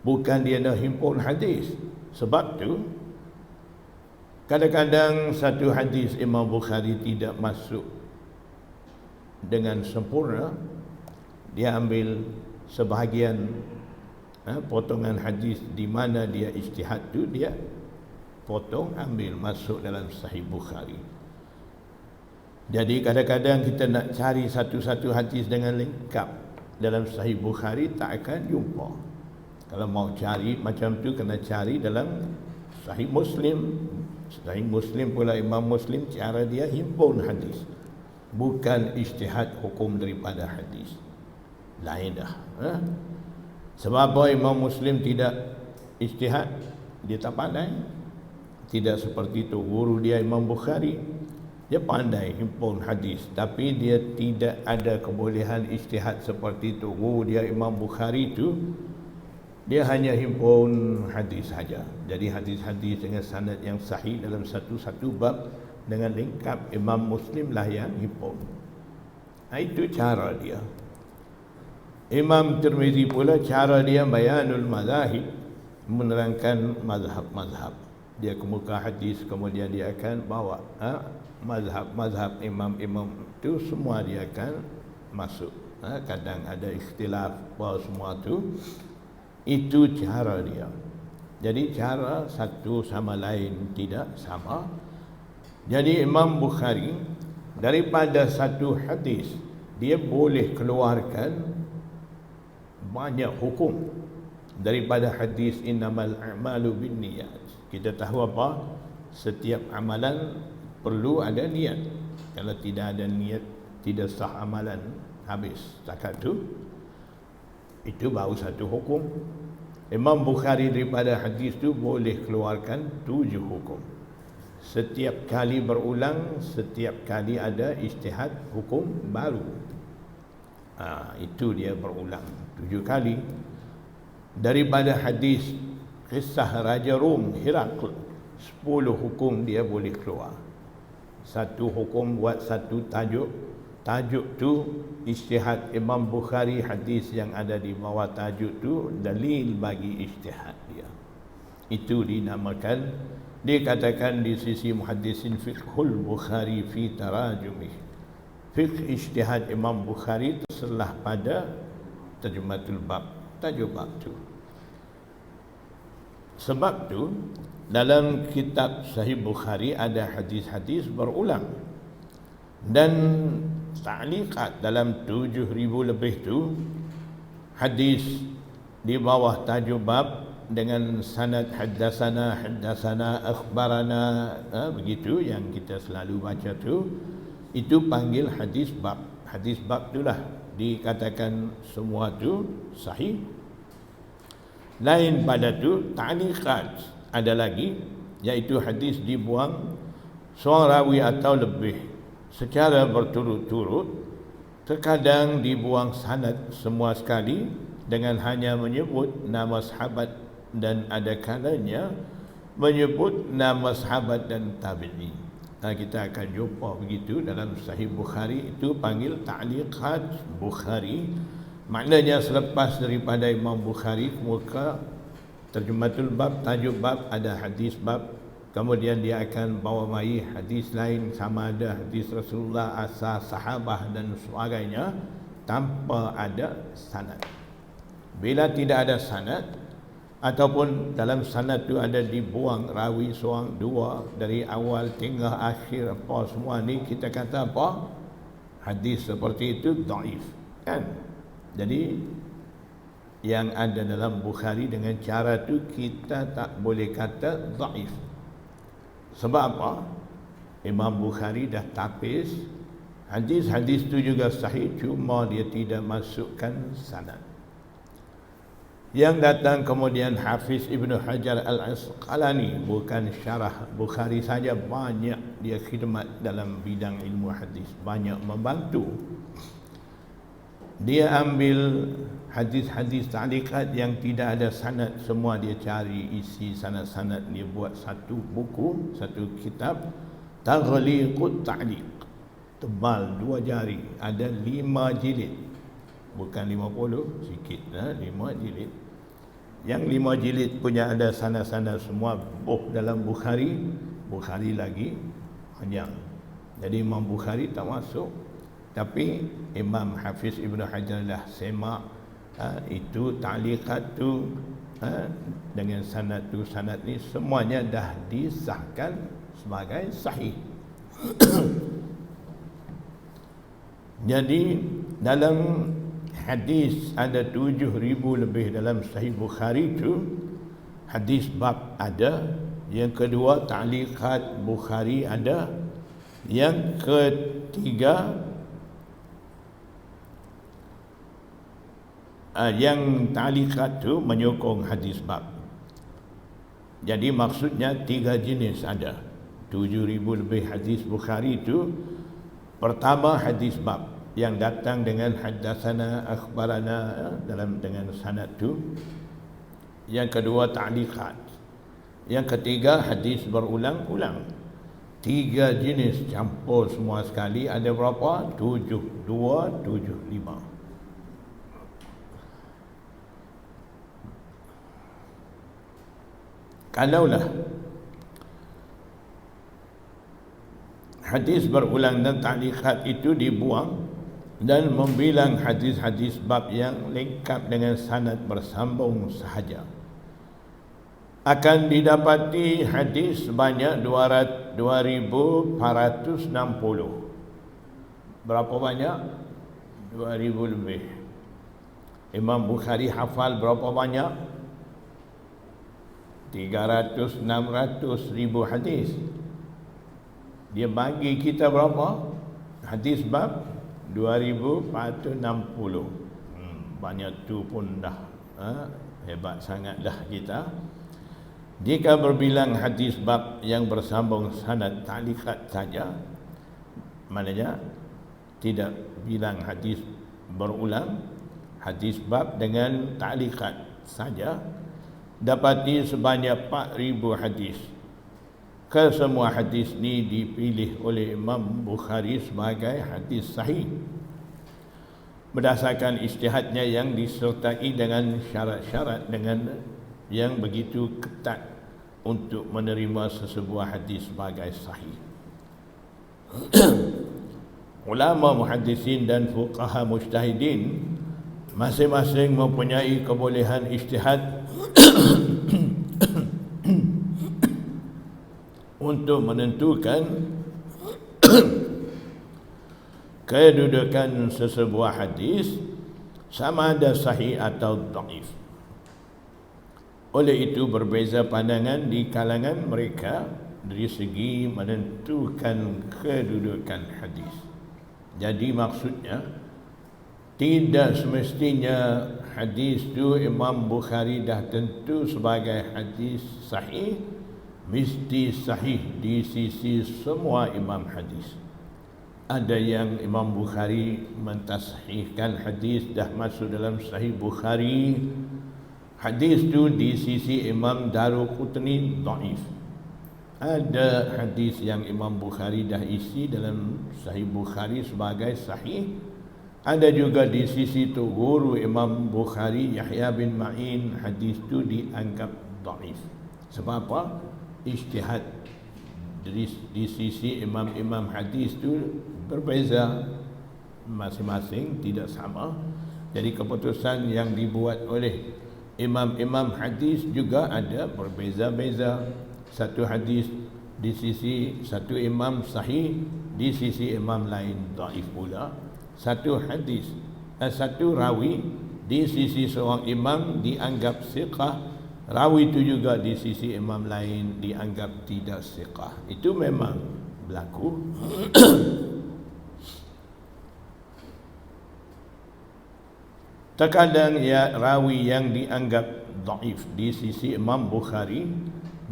S1: Bukan dia nak himpun hadis. Sebab tu kadang-kadang satu hadis Imam Bukhari tidak masuk dengan sempurna. Dia ambil sebahagian potongan hadis di mana dia ijtihad tu, dia potong ambil masuk dalam Sahih Bukhari. Jadi kadang-kadang kita nak cari satu-satu hadis dengan lengkap dalam Sahih Bukhari tak akan jumpa. Kalau mau cari macam tu kena cari dalam Sahih Muslim. Sahih Muslim pula Imam Muslim cara dia himpun hadis, bukan ijtihad hukum daripada hadis. Lain dah. Sebab apa Imam Muslim tidak ijtihad? Dia tak pandai. Tidak seperti itu guru dia Imam Bukhari. Dia pandai himpun hadis, tapi dia tidak ada kebolehan ijtihad seperti itu. Guru dia Imam Bukhari itu Dia hanya himpun hadis saja. Jadi hadis-hadis dengan sanad yang sahih dalam satu-satu bab dengan lengkap, Imam Muslim lah yang himpun. Itu cara dia. Imam Tirmizi pula cara dia bayanul mazahib, menerangkan mazhab-mazhab. Dia kemuka hadis, kemudian dia akan bawa mazhab-mazhab imam-imam itu semua dia akan masuk. Kadang ada ikhtilaf apa semua tu. Itu cara dia. Jadi cara satu sama lain tidak sama. Jadi Imam Bukhari daripada satu hadis dia boleh keluarkan banyak hukum. Daripada hadis innamal a'malu binniyat, kita tahu apa? Setiap amalan perlu ada niat. Kalau tidak ada niat, tidak sah amalan, habis setakat tu. Itu baru satu hukum. Imam Bukhari daripada hadis tu boleh keluarkan 7 hukum. Setiap kali berulang, setiap kali ada ijtihad hukum baru. Itu dia berulang 7 kali. Daripada hadis kisah Raja Rom Herakl, 10 hukum dia boleh keluar. Satu hukum buat satu tajuk. Tajuk tu ijtihad Imam Bukhari, hadis yang ada di bawah tajuk tu dalil bagi ijtihad dia. Itu dinamakan, dikatakan di sisi muhaddisin fiqhul Bukhari fi tarajumih. Fiqh ijtihad Imam Bukhari terselah pada terjematul bab, tajuk bab tu. Sebab tu dalam kitab Sahih Bukhari ada hadis-hadis berulang. Dan ta'liqat dalam 7,000 lebih tu hadis di bawah tajuk bab dengan sanad haddatsana akhbarana, begitu yang kita selalu baca tu, itu panggil hadis bab. Hadis bab itulah dikatakan semua tu sahih. Lain pada tu ta'liqat ada lagi, iaitu hadis dibuang seorang rawi atau lebih secara berturut-turut. Terkadang dibuang sanad semua sekali dengan hanya menyebut nama sahabat, dan ada kalanya menyebut nama sahabat dan tabi'i. Kita akan jumpa begitu dalam Sahih Bukhari, itu panggil ta'liqat Bukhari. Maknanya selepas daripada Imam Bukhari muka terjematul bab, tajuk bab, ada hadis bab, kemudian dia akan bawa mai hadis lain, sama ada hadis Rasulullah, asal sahabah dan sebagainya, tanpa ada sanad. Bila tidak ada sanad, ataupun dalam sanad tu ada dibuang rawi seorang dua dari awal tengah akhir apa semua ni, kita kata apa? Hadis seperti itu dhaif, kan? Jadi yang ada dalam Bukhari dengan cara tu kita tak boleh kata dhaif. Sebab apa? Imam Bukhari dah tapis hadis-hadis tu juga sahih, cuma dia tidak masukkan sanad. Yang datang kemudian Hafiz Ibnu Hajar Al-Asqalani, bukan syarah Bukhari saja, banyak dia khidmat dalam bidang ilmu hadis, banyak membantu. Dia ambil hadis-hadis ta'liqat yang tidak ada sanad, semua dia cari isi sanad-sanad, dia buat satu buku, satu kitab, Taghliqut Ta'liq, tebal 2 jari, ada 5 jilid, bukan 50, sikit, 5 jilid. Yang 5 jilid punya ada sanad-sanad semua dalam Bukhari. Bukhari lagi panjang, jadi Imam Bukhari tak masuk. Tapi Imam Hafiz Ibnu Hajar dah semak itu ta'liqat tu dengan sanad tu, sanad ni semuanya dah disahkan sebagai sahih. Jadi dalam hadis ada 7,000 lebih dalam Sahih Bukhari tu, hadis bab ada. Yang kedua ta'liqat Bukhari ada. Yang ketiga yang ta'liqat tu menyokong hadis bab. Jadi maksudnya 3 jenis ada. 7,000 lebih hadis Bukhari tu. Pertama hadis bab yang datang dengan haddatsana akhbarana dalam dengan sanad tu. Yang kedua ta'liqat. Yang ketiga hadis berulang-ulang. 3 jenis campur semua sekali. Ada berapa? 7. 2, 7, 5. Kalaulah hadis berulang dan ta'liqat itu dibuang dan membilang hadis-hadis bab yang lengkap dengan sanad bersambung sahaja, akan didapati hadis sebanyak 2,460. Berapa banyak? 2,000 lebih. Imam Bukhari hafal berapa banyak? 300-600 ribu hadis. Dia bagi kita berapa? Hadis bab 2,460. Banyak tu pun dah hebat sangat dah kita. Jika berbilang hadis bab yang bersambung sanad ta'liqat saja, maknanya tidak bilang hadis berulang, hadis bab dengan ta'liqat saja, dapati sebanyak 4,000 hadis. Kesemua hadis ni dipilih oleh Imam Bukhari sebagai hadis sahih berdasarkan ijtihadnya yang disertai dengan syarat-syarat dengan yang begitu ketat untuk menerima sesebuah hadis sebagai sahih. Ulama muhaddisin dan fuqaha mujtahidin masing-masing mempunyai kebolehan ijtihad untuk menentukan kedudukan sesebuah hadis sama ada sahih atau dhaif. Oleh itu berbeza pandangan di kalangan mereka dari segi menentukan kedudukan hadis. Jadi maksudnya tidak semestinya hadis itu Imam Bukhari dah tentu sebagai hadis sahih, mesti sahih di sisi semua imam hadis. Ada yang Imam Bukhari mentasahihkan hadis dah masuk dalam Sahih Bukhari, hadis itu di sisi Imam Daruqutni dhaif. Ada hadis yang Imam Bukhari dah isi dalam Sahih Bukhari sebagai sahih. Ada juga di sisi tu guru Imam Bukhari Yahya bin Ma'in, hadis itu dianggap dhaif. Sebab apa? Ijtihad di sisi imam-imam hadis itu berbeza masing-masing, tidak sama. Jadi keputusan yang dibuat oleh imam-imam hadis juga ada berbeza-beza. Satu hadis di sisi satu imam sahih, di sisi imam lain dhaif pula. Satu hadis satu rawi di sisi seorang imam dianggap siqah, rawi itu juga di sisi imam lain dianggap tidak siqah. Itu memang berlaku. Terkadang ya rawi yang dianggap dhaif di sisi Imam Bukhari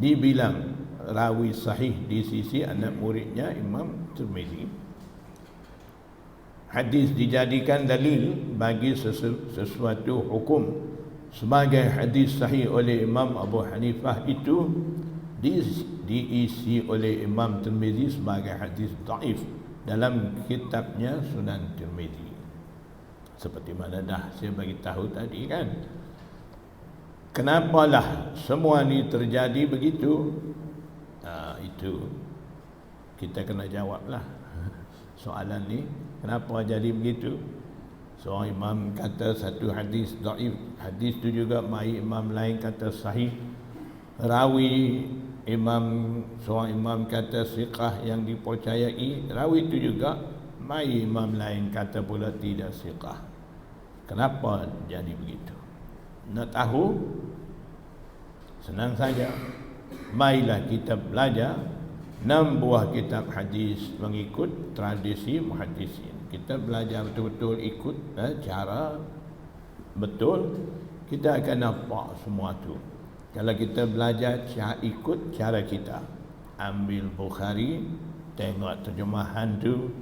S1: dibilang rawi sahih di sisi anak muridnya Imam Tirmizi. Hadis dijadikan dalil bagi sesuatu hukum sebagai hadis sahih oleh Imam Abu Hanifah, itu diisi oleh Imam Tirmizi sebagai hadis dhaif dalam kitabnya Sunan Tirmizi. Seperti mana dah saya bagi tahu tadi kan. Kenapalah semua ni terjadi begitu? Itu kita kena jawablah soalan ni. Kenapa jadi begitu? Seorang imam kata satu hadis dhaif, hadis tu juga mai imam lain kata sahih. Rawi seorang imam kata siqah yang dipercayai, rawi itu juga mai imam lain kata pula tidak siqah. Kenapa jadi begitu? Nak tahu? Senang saja. Mailah kita belajar 6 buah kitab hadis mengikut tradisi muhaddisin. Kita belajar betul-betul ikut cara betul, kita akan nampak semua tu. Kalau kita belajar ikut cara kita, ambil Bukhari, tengok terjemahan tu,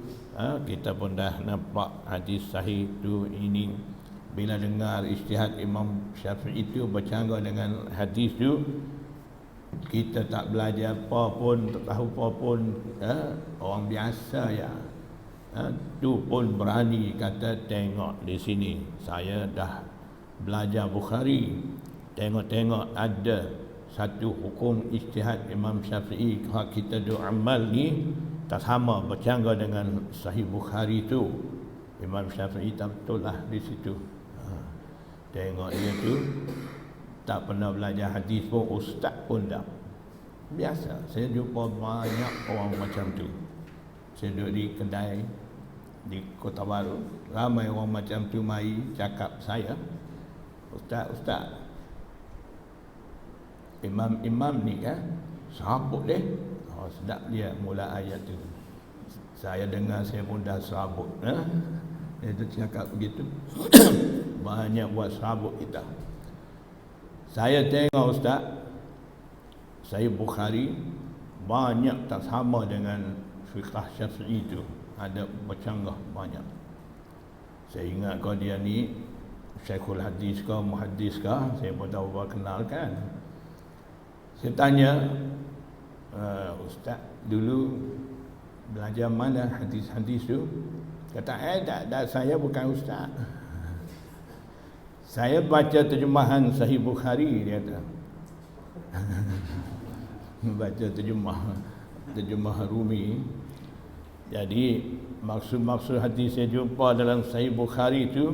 S1: kita pun dah nampak hadis sahih tu ini. bila dengar ijtihad Imam Syafi'i itu bercanggah dengan hadis tu, kita tak belajar apa pun, tak tahu apa pun, orang biasa ya, tu pun berani kata tengok di sini saya dah belajar Bukhari, tengok-tengok ada satu hukum ijtihad Imam Syafi'i, hak kita do amal ni tak sama bercanggah dengan Sahih Bukhari tu. Imam Syafi'i tak betul lah di situ. Tengok dia tu tak pernah belajar hadis pun, ustaz pun tak. Biasa, saya jumpa banyak orang macam tu. Saya duduk di kedai di Kota Baru, ramai orang macam tu mai cakap saya, ustaz, imam ni kan serabut deh. Oh, sedap dia mula ayat tu. Saya dengar saya pun dah serabut. Dia tu cakap begitu. Banyak buat serabut kita. Saya tengok ustaz, saya Bukhari banyak tak sama dengan fiqh Syafi'i tu. Ada bercanggah banyak. Saya ingat kau dia ni Syekhul Hadis ke, Muhaddis ke, saya pun tahu baru kenal kan. Saya tanya, ustaz dulu belajar mana hadis-hadis tu? Kata, tak, saya bukan ustaz. Saya baca terjemahan Sahih Bukhari, dia kata. Baca terjemah Rumi. Jadi maksud-maksud hadis saya jumpa dalam Sahih Bukhari tu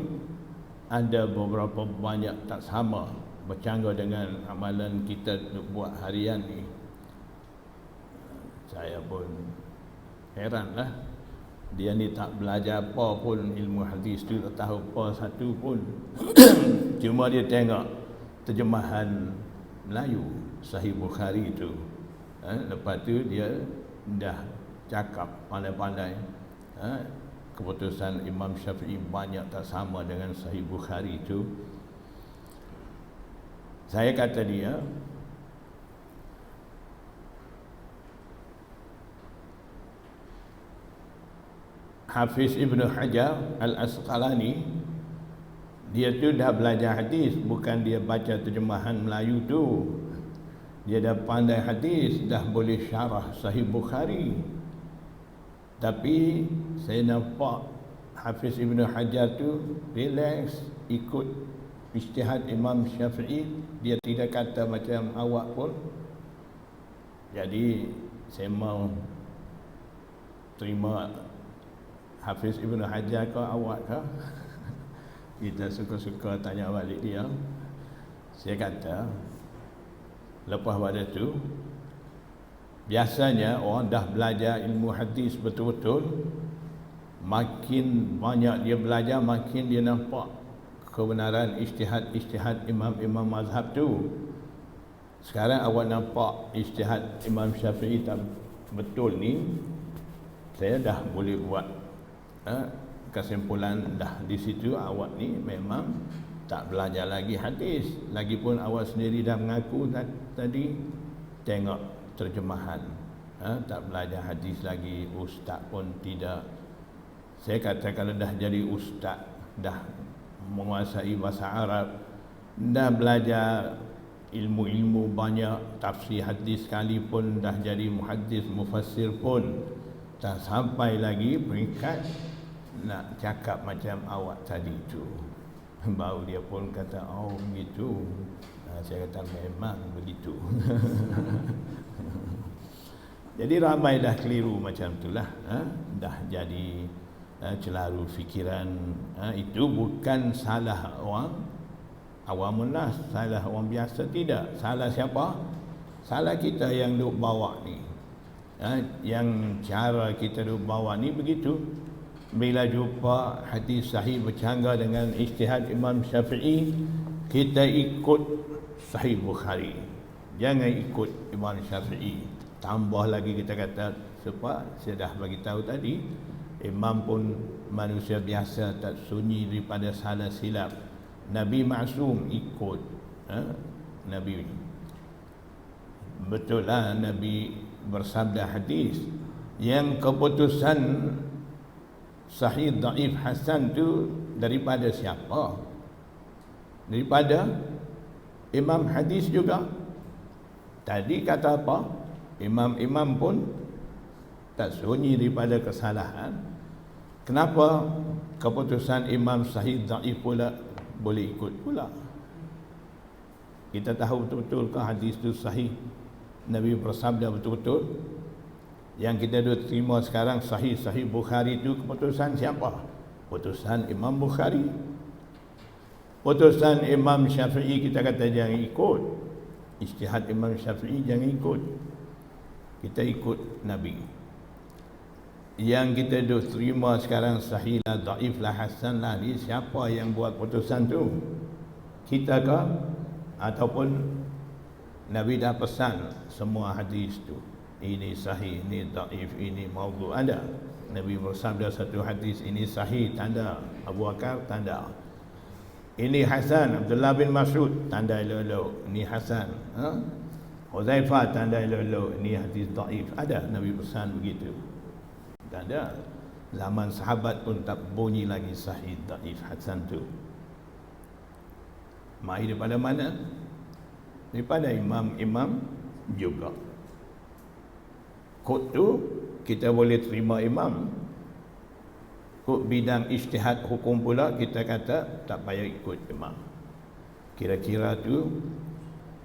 S1: ada beberapa banyak tak sama, bercanggah dengan amalan kita buat harian ni. Saya pun heranlah, dia ni tak belajar apa pun ilmu hadis tu, tak tahu apa satu pun. Cuma dia tengok terjemahan Melayu Sahih Bukhari tu, lepas tu dia dah cakap pandai-pandai, keputusan Imam Syafi'i banyak tak sama dengan Sahih Bukhari tu. Saya kata dia, Hafiz Ibn Hajar Al-Asqalani, dia tu dah belajar hadis, bukan dia baca terjemahan Melayu tu. Dia dah pandai hadis, dah boleh syarah Sahih Bukhari. Tapi saya nampak Hafiz Ibn Hajar tu relax, ikut ijtihad Imam Syafi'i. Dia tidak kata macam awak pun. Jadi saya mau terima Hafiz Ibn Hajar ke awak ke? Kita suka-suka tanya balik dia. Saya kata, lepas pada tu, biasanya orang dah belajar ilmu hadis betul-betul, makin banyak dia belajar, makin dia nampak kebenaran ijtihad imam-imam mazhab tu. Sekarang awak nampak ijtihad Imam Syafi'i tak betul ni, saya dah boleh buat kesimpulan dah di situ. Awak ni memang tak belajar lagi hadis. Lagipun awak sendiri dah mengaku tadi, tengok terjemahan, tak belajar hadis lagi, ustaz pun tidak. Saya kata kalau dah jadi ustaz, dah menguasai bahasa Arab, dah belajar ilmu-ilmu banyak, tafsir hadis sekalipun, dah jadi muhaddis, mufassir pun, tak sampai lagi peringkat nak cakap macam awak tadi tu. Baru dia pun kata, oh begitu. Saya kata memang begitu. Jadi ramai dah keliru macam itulah, dah jadi celaru fikiran. Itu bukan salah orang awamun nas, salah orang biasa, tidak. Salah siapa? Salah kita yang duk bawa ni. Yang cara kita duk bawa ni begitu. Bila jumpa hadis sahih bercanggah dengan ijtihad Imam Syafi'i, kita ikut Sahih Bukhari, jangan ikut Imam Syafi'i. Tambah lagi kita kata, sebab saya dah bagi tahu tadi, imam pun manusia biasa, tak sunyi daripada salah silap. Nabi maksum, ikut Nabi. Betul lah Nabi bersabda hadis, yang keputusan sahih, dhaif, hasan tu daripada siapa? daripada imam hadis juga. Tadi kata apa? Imam-imam pun tak sunyi daripada kesalahan. Kenapa keputusan imam sahih dhaif pula boleh ikut pula? Kita tahu betul-betul ke hadis itu sahih? Nabi bersabda betul-betul. Yang kita duk terima sekarang sahih Bukhari itu keputusan siapa? Putusan Imam Bukhari. Putusan Imam Syafi'i kita kata jangan ikut. Ijtihad Imam Syafi'i jangan ikut. Kita ikut Nabi. Yang kita duk terima sekarang sahih lah, dhaif lah, hasan lah, ni siapa yang buat putusan tu? Kita ke? Ataupun Nabi dah pesan semua hadis tu, ini sahih, ini dhaif, ini maudhu', ada. Nabi bersabda satu hadis, ini sahih, tanda. Abu Bakar, tanda. Ini hasan, Abdullah bin Mas'ud, tanda elok-elok, ini hasan. Huzaifah, tanda elok-elok, ini hadis dhaif. Ada Nabi pesan begitu. Tak ada. Zaman sahabat pun tak bunyi lagi sahih, dhaif, hasan tu. Mai daripada mana? Daripada imam-imam juga. Kod tu kita boleh terima imam. Kod bidang ijtihad hukum pula kita kata tak payah ikut imam. Kira-kira tu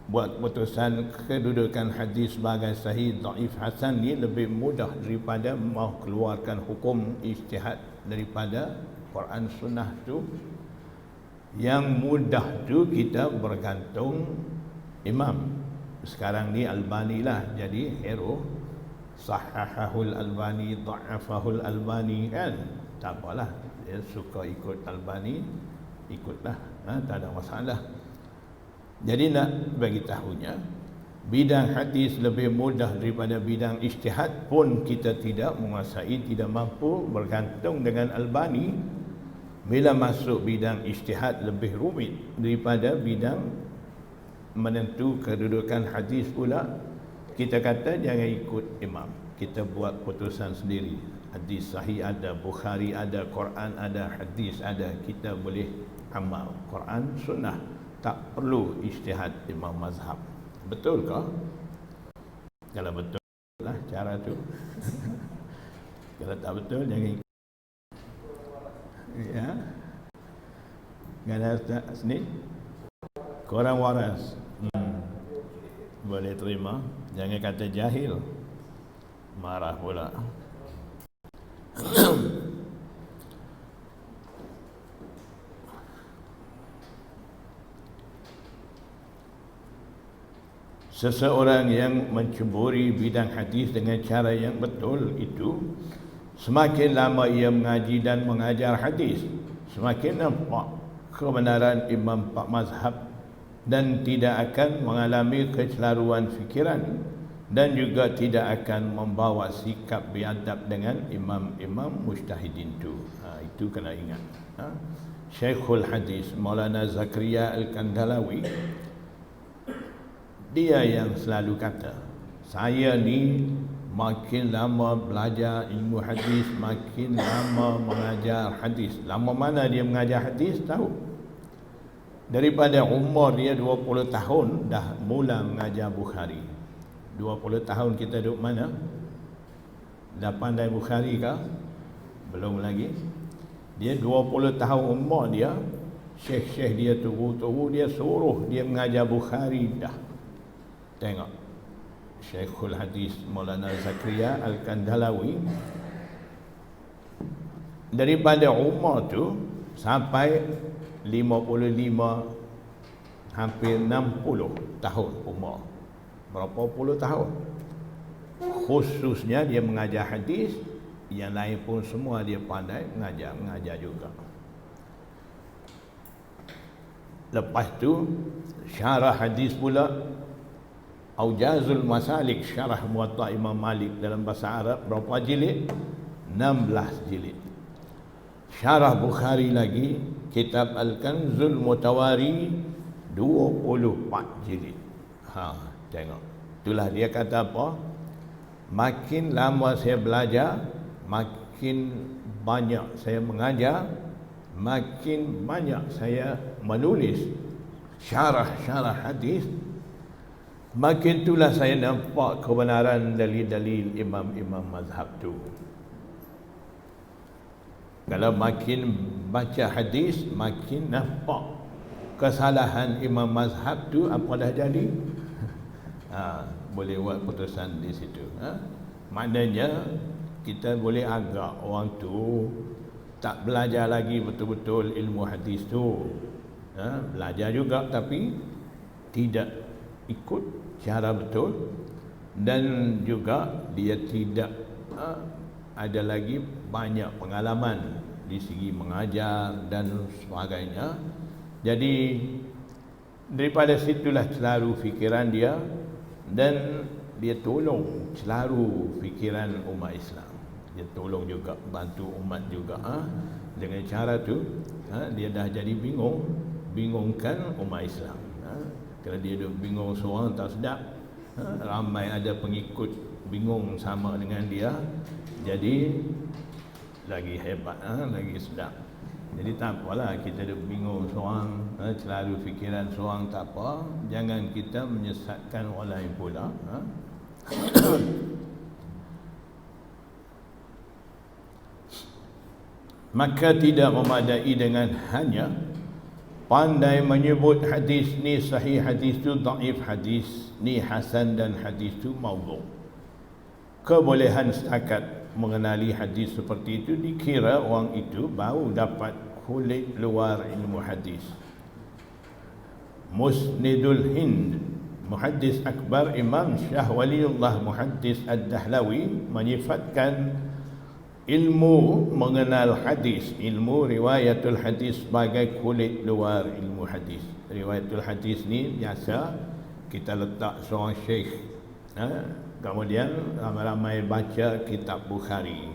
S1: buat putusan kedudukan hadis sebagai sahih, dhaif, hasan ni lebih mudah daripada mau keluarkan hukum ijtihad daripada Quran sunnah tu. Yang mudah tu kita bergantung imam. Sekarang ni Albani lah jadi hero. Sahahahul Albani, dha'afahul Albani, kan? Tak apalah, dia suka ikut Albani, ikutlah, tak ada masalah. Jadi nak bagi tahunya, bidang hadis lebih mudah daripada bidang ijtihad pun kita tidak menguasai, tidak mampu, bergantung dengan Albani. Bila masuk bidang ijtihad lebih rumit daripada bidang menentu kedudukan hadis pula. Kita kata jangan ikut imam, kita buat putusan sendiri. Hadis sahih ada, Bukhari ada, Quran ada, hadis ada, kita boleh amal. Quran sunnah, tak perlu ijtihad imam mazhab. Betul ke? Kalau betul lah cara tu. Kalau tak betul jangan ikut. Ya. Gana sini korang waras. Boleh terima. Jangan kata jahil. Marah pula. Seseorang yang menceburi bidang hadis dengan cara yang betul itu, semakin lama ia mengaji dan mengajar hadis, semakin nampak kebenaran imam pak mazhab dan tidak akan mengalami kecelaruan fikiran dan juga tidak akan membawa sikap biadab dengan imam-imam mujtahidin itu. Itu kena ingat. Syekhul Hadis Maulana Zakaria Al-Kandalawi, dia yang selalu kata, saya ni makin lama belajar ilmu hadis, makin lama mengajar hadis. Lama mana dia mengajar hadis? Tahu. Daripada umur dia 20 tahun dah mula mengajar Bukhari. 20 tahun kita duduk mana? Dah pandai Bukhari kah? Belum lagi. Dia 20 tahun umur dia, syekh-syekh dia tunggu-tunggu, dia suruh dia mengajar Bukhari dah. Tengok. Syekhul Hadis Maulana Zakaria Al-Kandalawi, daripada umur tu sampai 55, hampir 60 tahun umur. Berapa puluh tahun. Khususnya dia mengajar hadis, yang lain pun semua dia pandai mengajar juga. Lepas tu syarah hadis pula, Aujazul Masalik, syarah Muwatta Imam Malik dalam bahasa Arab, berapa jilid? 16 jilid. Syarah Bukhari lagi, kitab Al-Kanzul Mutawari, 24 jilid. Tengok. Itulah dia kata apa? Makin lama saya belajar, makin banyak saya mengajar, makin banyak saya menulis, syarah hadis, makin itulah saya nampak kebenaran dalil-dalil imam-imam mazhab tu. Kalau makin baca hadis, makin nampak kesalahan imam mazhab tu apa dah jadi. Boleh buat putusan di situ. Maknanya kita boleh agak orang tu tak belajar lagi betul-betul ilmu hadis tu. Belajar juga tapi tidak ikut cara betul, dan juga dia tidak ada lagi banyak pengalaman di segi mengajar dan sebagainya. Jadi daripada situlah selalu fikiran dia, dan dia tolong selalu fikiran umat Islam. Dia tolong juga, bantu umat juga. Dengan cara tu dia dah jadi bingungkan umat Islam. Kalau dia duk bingung seorang tak sedap, ramai ada pengikut bingung sama dengan dia, jadi lagi hebat, lagi sedap. Jadi tak apalah kita duk bingung seorang, selalu fikiran seorang tak apa, jangan kita menyesatkan orang lain pula. Maka tidak memadai dengan hanya pandai menyebut hadis ni sahih, hadis tu dhaif, hadis ni hasan dan hadis tu maudhu'. Kebolehan setakat mengenali hadis seperti itu dikira orang itu baru dapat kulit luar ilmu hadis. Musnidul Hind, muhaddis akbar Imam Syah Waliullah Muhaddis Ad-Dahlawi menyifatkan ilmu mengenal hadis, ilmu riwayatul hadis sebagai kulit luar ilmu hadis. Riwayatul hadis ni biasa kita letak seorang syekh, kemudian ramai-ramai baca kitab Bukhari,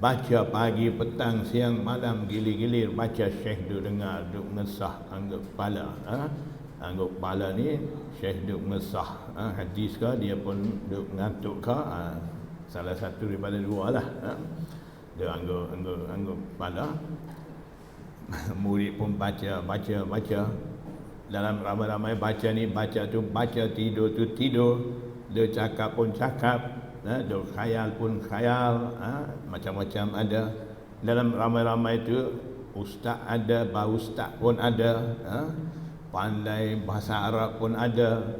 S1: baca pagi, petang, siang, malam, gilir-gilir baca, syekh duk dengar, duk ngesah, anggap kepala. Anggap kepala ni syekh duk ngesah hadis ke, dia pun duk ngantuk ke, salah satu daripada dua lah. Dia anggap kepala. Murid pun baca. Dalam ramai-ramai baca ni, baca tu baca, tidur tu tidur, dia cakap pun cakap, dia khayal pun khayal, macam-macam ada. Dalam ramai-ramai tu ustaz ada, bau ustaz pun ada, pandai bahasa Arab pun ada,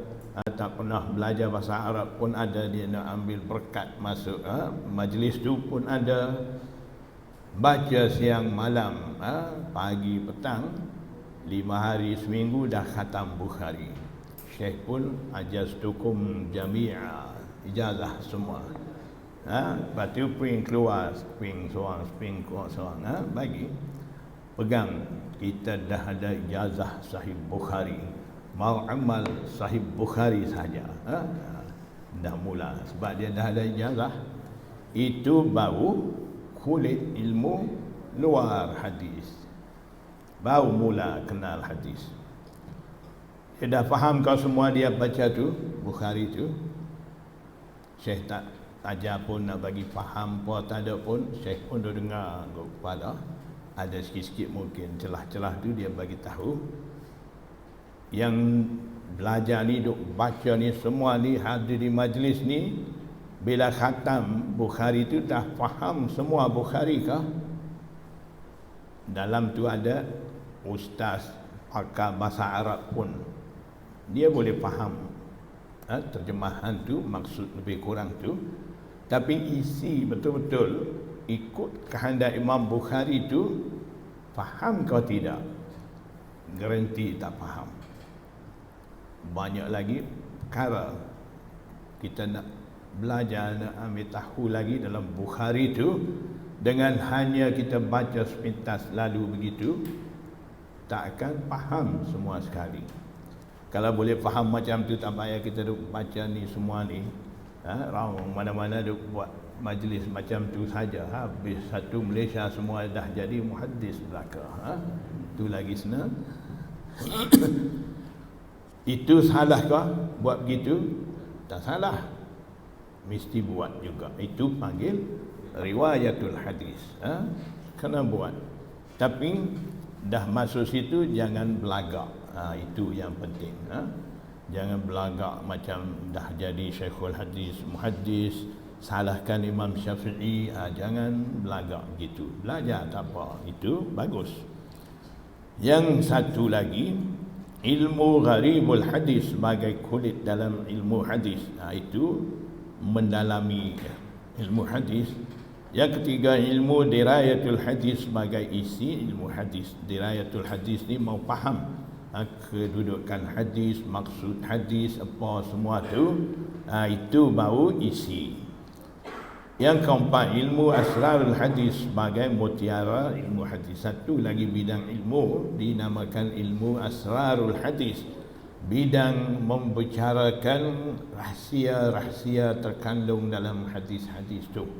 S1: tak pernah belajar bahasa Arab pun ada, dia nak ambil berkat masuk majlis tu pun ada. Baca siang malam, pagi petang, 5 hari seminggu dah khatam Bukhari. Syekh pun ajaztukum jami'a, ijazah semua. Lepas tu pring keluar, pring keluar seorang, bagi pegang, kita dah ada ijazah Sahih Bukhari, mau amal Sahih Bukhari saja. Dah mula, sebab dia dah ada ijazah. Itu baru kulit ilmu luar hadis, baru mula kenal hadis. Dia dah faham kau semua dia baca tu Bukhari tu, Syekh tak ajar pun, nak bagi faham pun tak ada pun, Syekh pun dah dengar kepala. Ada sikit-sikit mungkin celah-celah tu dia bagi tahu. Yang belajar ni, duk baca ni, semua ni hadir di majlis ni, bila khatam Bukhari tu dah faham semua Bukhari kah? Dalam tu ada ustaz pakar bahasa Arab pun, dia boleh faham terjemahan tu, maksud lebih kurang tu, tapi isi betul-betul ikut kehendak Imam Bukhari tu faham kau tidak? Garanti tak faham. Banyak lagi perkara kita nak belajar, nak ambil tahu lagi dalam Bukhari tu. Dengan hanya kita baca sepintas lalu begitu, tak akan faham semua sekali. Kalau boleh faham macam tu, tak payah kita duk baca ni semua ni. Mana-mana duk buat majlis macam tu saja, habis satu Malaysia semua dah jadi muhaddis belaka. Tu lagi senang. Itu salah kah buat begitu? Tak salah, mesti buat juga. Itu panggil riwayatul hadis. Kena buat. Tapi dah masuk situ jangan belagak. Itu yang penting. Jangan belagak macam dah jadi Syekhul Hadis, Muhaddis, salahkan Imam Syafi'i. Jangan belagak gitu. Belajar tak apa, itu bagus. Yang satu lagi, ilmu gharibul hadis sebagai kulit dalam ilmu hadis. Itu mendalami ilmu hadis. Yang ketiga, ilmu dirayatul hadis sebagai isi ilmu hadis. Dirayatul hadis ni mau faham kedudukan hadis, maksud hadis, apa semua tu. Itu baru isi. Yang keempat, ilmu asrarul hadis sebagai mutiara ilmu hadis. Satu lagi bidang ilmu dinamakan ilmu asrarul hadis. Bidang membicarakan rahsia-rahsia terkandung dalam hadis-hadis tu.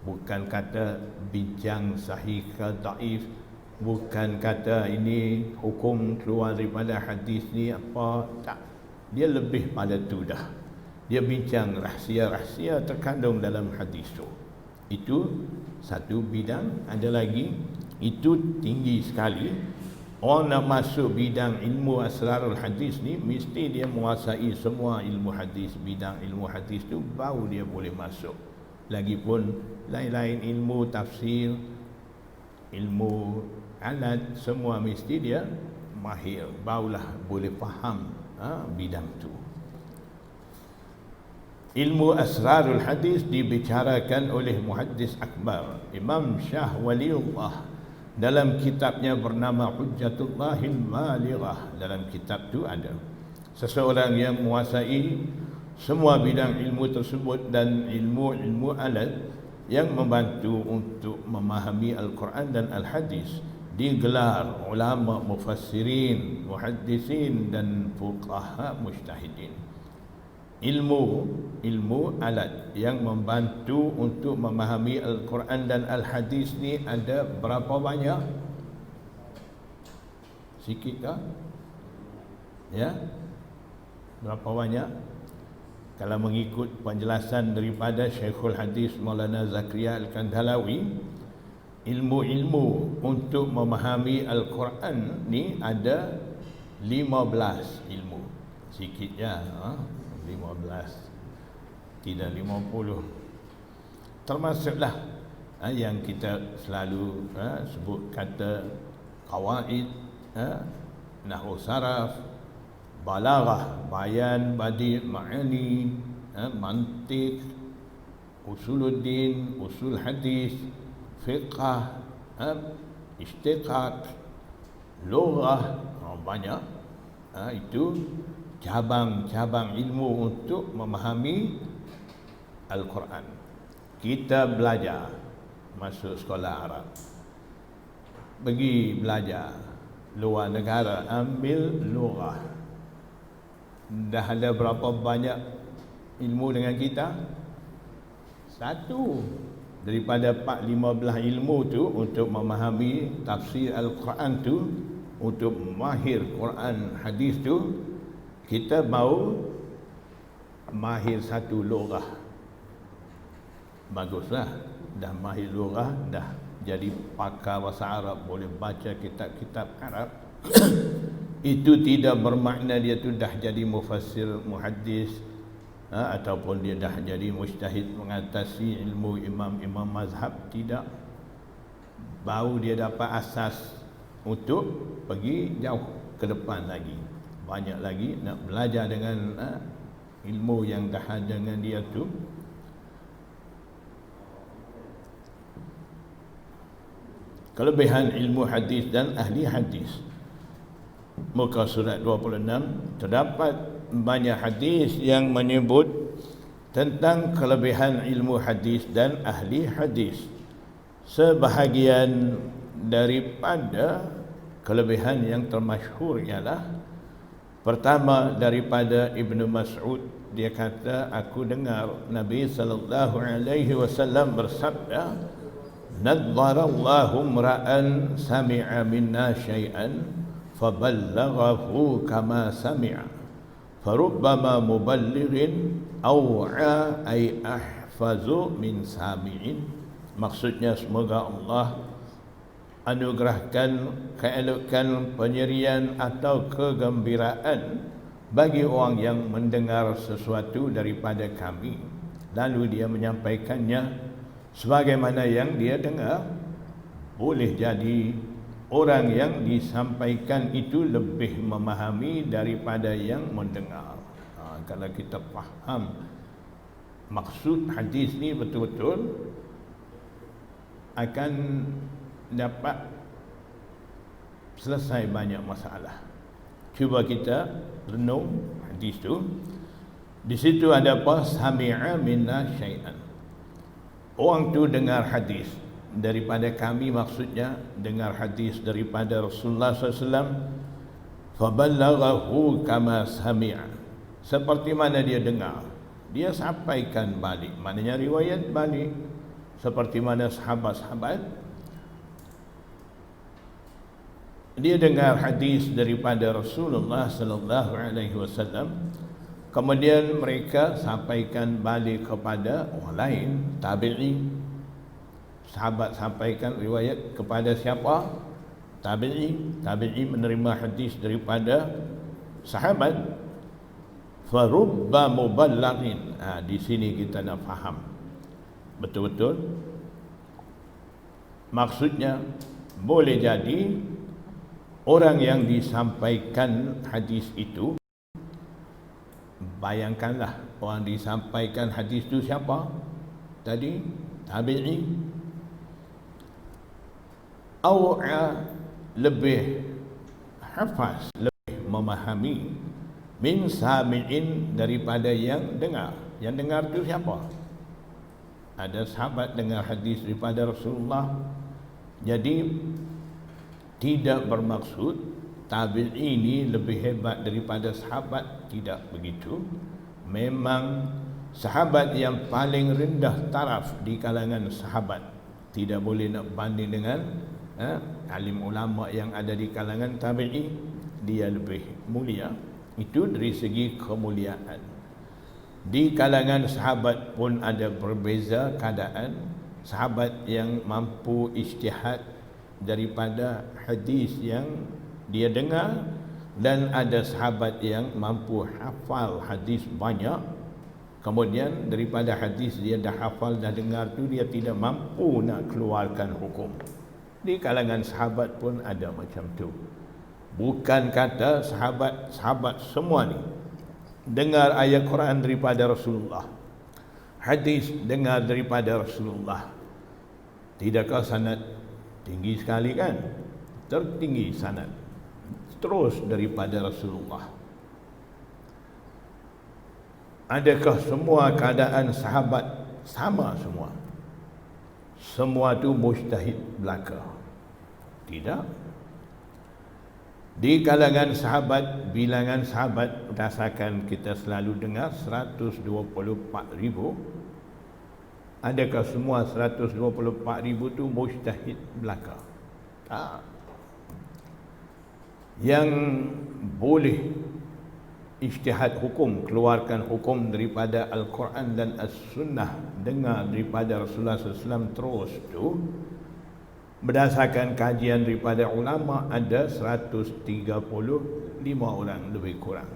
S1: Bukan kata bincang sahih ke daif, bukan kata ini hukum keluar daripada hadis ni apa, tak. Dia lebih pada tu dah. Dia bincang rahsia-rahsia terkandung dalam hadis tu. Itu satu bidang. Ada lagi, itu tinggi sekali. Orang nak masuk bidang ilmu asrarul hadis ni mesti dia menguasai semua ilmu hadis. Bidang ilmu hadis tu baru dia boleh masuk. Lagipun lain-lain ilmu tafsir, ilmu alat, semua mesti dia mahir, barulah boleh faham bidang tu. Ilmu asrarul hadis dibicarakan oleh muhaddis akbar Imam Shah Waliullah dalam kitabnya bernama Hujjatullahil Balighah. Dalam kitab tu ada seseorang yang menguasai semua bidang ilmu tersebut dan ilmu-ilmu alat yang membantu untuk memahami Al-Quran dan Al-Hadis. Digelar ulama mufassirin, muhaddisin dan fuqaha mujtahidin. Ilmu alat yang membantu untuk memahami Al-Quran dan Al-Hadis ni ada berapa banyak? Sikit tak? Ya? Berapa banyak? Kalau mengikut penjelasan daripada Syekhul Hadis Maulana Zakaria Al-Kandhalawi, ilmu-ilmu untuk memahami Al-Quran ni ada 15 ilmu. Sikitnya 15, tidak 50. Termasuklah yang kita selalu sebut kata qawaid, nahwu saraf, balaghah, bayan, badi, ma'ani, mantiq, usuluddin, usul hadis, fiqh, istiqaq, lughah, banyak. Itu cabang-cabang ilmu untuk memahami Al-Quran. Kita belajar, masuk sekolah Arab, pergi belajar luar negara, ambil lughah. Dah ada berapa banyak ilmu dengan kita? Satu daripada 4-15 ilmu tu untuk memahami tafsir Al-Quran tu, untuk mahir Quran hadis tu, kita mau mahir satu lughah. Baguslah, dah mahir lughah, dah jadi pakar bahasa Arab, boleh baca kitab-kitab Arab. Itu tidak bermakna dia tu dah jadi mufassir, muhaddis, ataupun dia dah jadi mujtahid mengatasi ilmu imam-imam mazhab. Tidak. Baru dia dapat asas untuk pergi jauh ke depan lagi. Banyak lagi nak belajar dengan ilmu yang dah ada dengan dia tu. Kelebihan ilmu hadis dan ahli hadis. Muka surat 26 terdapat banyak hadis yang menyebut tentang kelebihan ilmu hadis dan ahli hadis. Sebahagian daripada kelebihan yang termasyhur ialah, pertama daripada Ibnu Mas'ud, dia kata, aku dengar Nabi sallallahu alaihi wasallam bersabda, nadharallahu imra'an sami'a minna syai'an faballaghahu kama sami'a farubbama muballighin aw'a ay ahfazu min sami'in. Maksudnya, semoga Allah anugerahkan keelokan, penyerian atau kegembiraan bagi orang yang mendengar sesuatu daripada kami, lalu dia menyampaikannya sebagaimana yang dia dengar. Boleh jadi orang yang disampaikan itu lebih memahami daripada yang mendengar. Kalau kita faham maksud hadis ni betul-betul, akan dapat selesai banyak masalah. Cuba kita renung hadis tu. Di situ ada apa? Sami'a minna syai'an. Orang tu dengar hadis daripada kami, maksudnya dengar hadis daripada Rasulullah SAW. Faballaghahu kama sami'a. Seperti mana dia dengar, dia sampaikan balik. Maknanya riwayat balik. Seperti mana sahabat-sahabat, dia dengar hadis daripada Rasulullah sallallahu alaihi wasallam, kemudian mereka sampaikan balik kepada orang lain, tabi'i. Sahabat sampaikan riwayat kepada siapa? Tabi'i. Tabi'i menerima hadis daripada sahabat. Farubba muballaghin. Di sini kita nak faham betul-betul maksudnya. Boleh jadi orang yang disampaikan hadis itu, bayangkanlah orang disampaikan hadis itu siapa tadi? Tabi'i. Aw'a, lebih hafaz, lebih memahami, min sami'in, daripada yang dengar. Yang dengar itu siapa? Ada sahabat dengar hadis daripada Rasulullah. Jadi tidak bermaksud tabi'i ini lebih hebat daripada sahabat, tidak begitu. Memang sahabat yang paling rendah taraf di kalangan sahabat, tidak boleh nak banding dengan alim ulama yang ada di kalangan tabi'i. Dia lebih mulia, itu dari segi kemuliaan. Di kalangan sahabat pun ada berbeza keadaan. Sahabat yang mampu ijtihad daripada hadis yang dia dengar, dan ada sahabat yang mampu hafal hadis banyak, kemudian daripada hadis dia dah hafal, dah dengar tu, dia tidak mampu nak keluarkan hukum. Di kalangan sahabat pun ada macam tu. Bukan kata sahabat semua ni dengar ayat Quran daripada Rasulullah, hadis dengar daripada Rasulullah. Tidakkah sanad tinggi sekali kan? Tertinggi sanad, terus daripada Rasulullah. Adakah semua keadaan sahabat sama semua? Semua tu mujtahid belaka? Tidak. Di kalangan sahabat, bilangan sahabat berdasarkan kita selalu dengar 124,000. Adakah semua 124,000 tu mujtahid belaka? Tak. Yang boleh ijtihad hukum, keluarkan hukum daripada Al-Quran dan As-Sunnah, dengar daripada Rasulullah SAW terus tu, berdasarkan kajian daripada ulama, ada 135 orang lebih kurang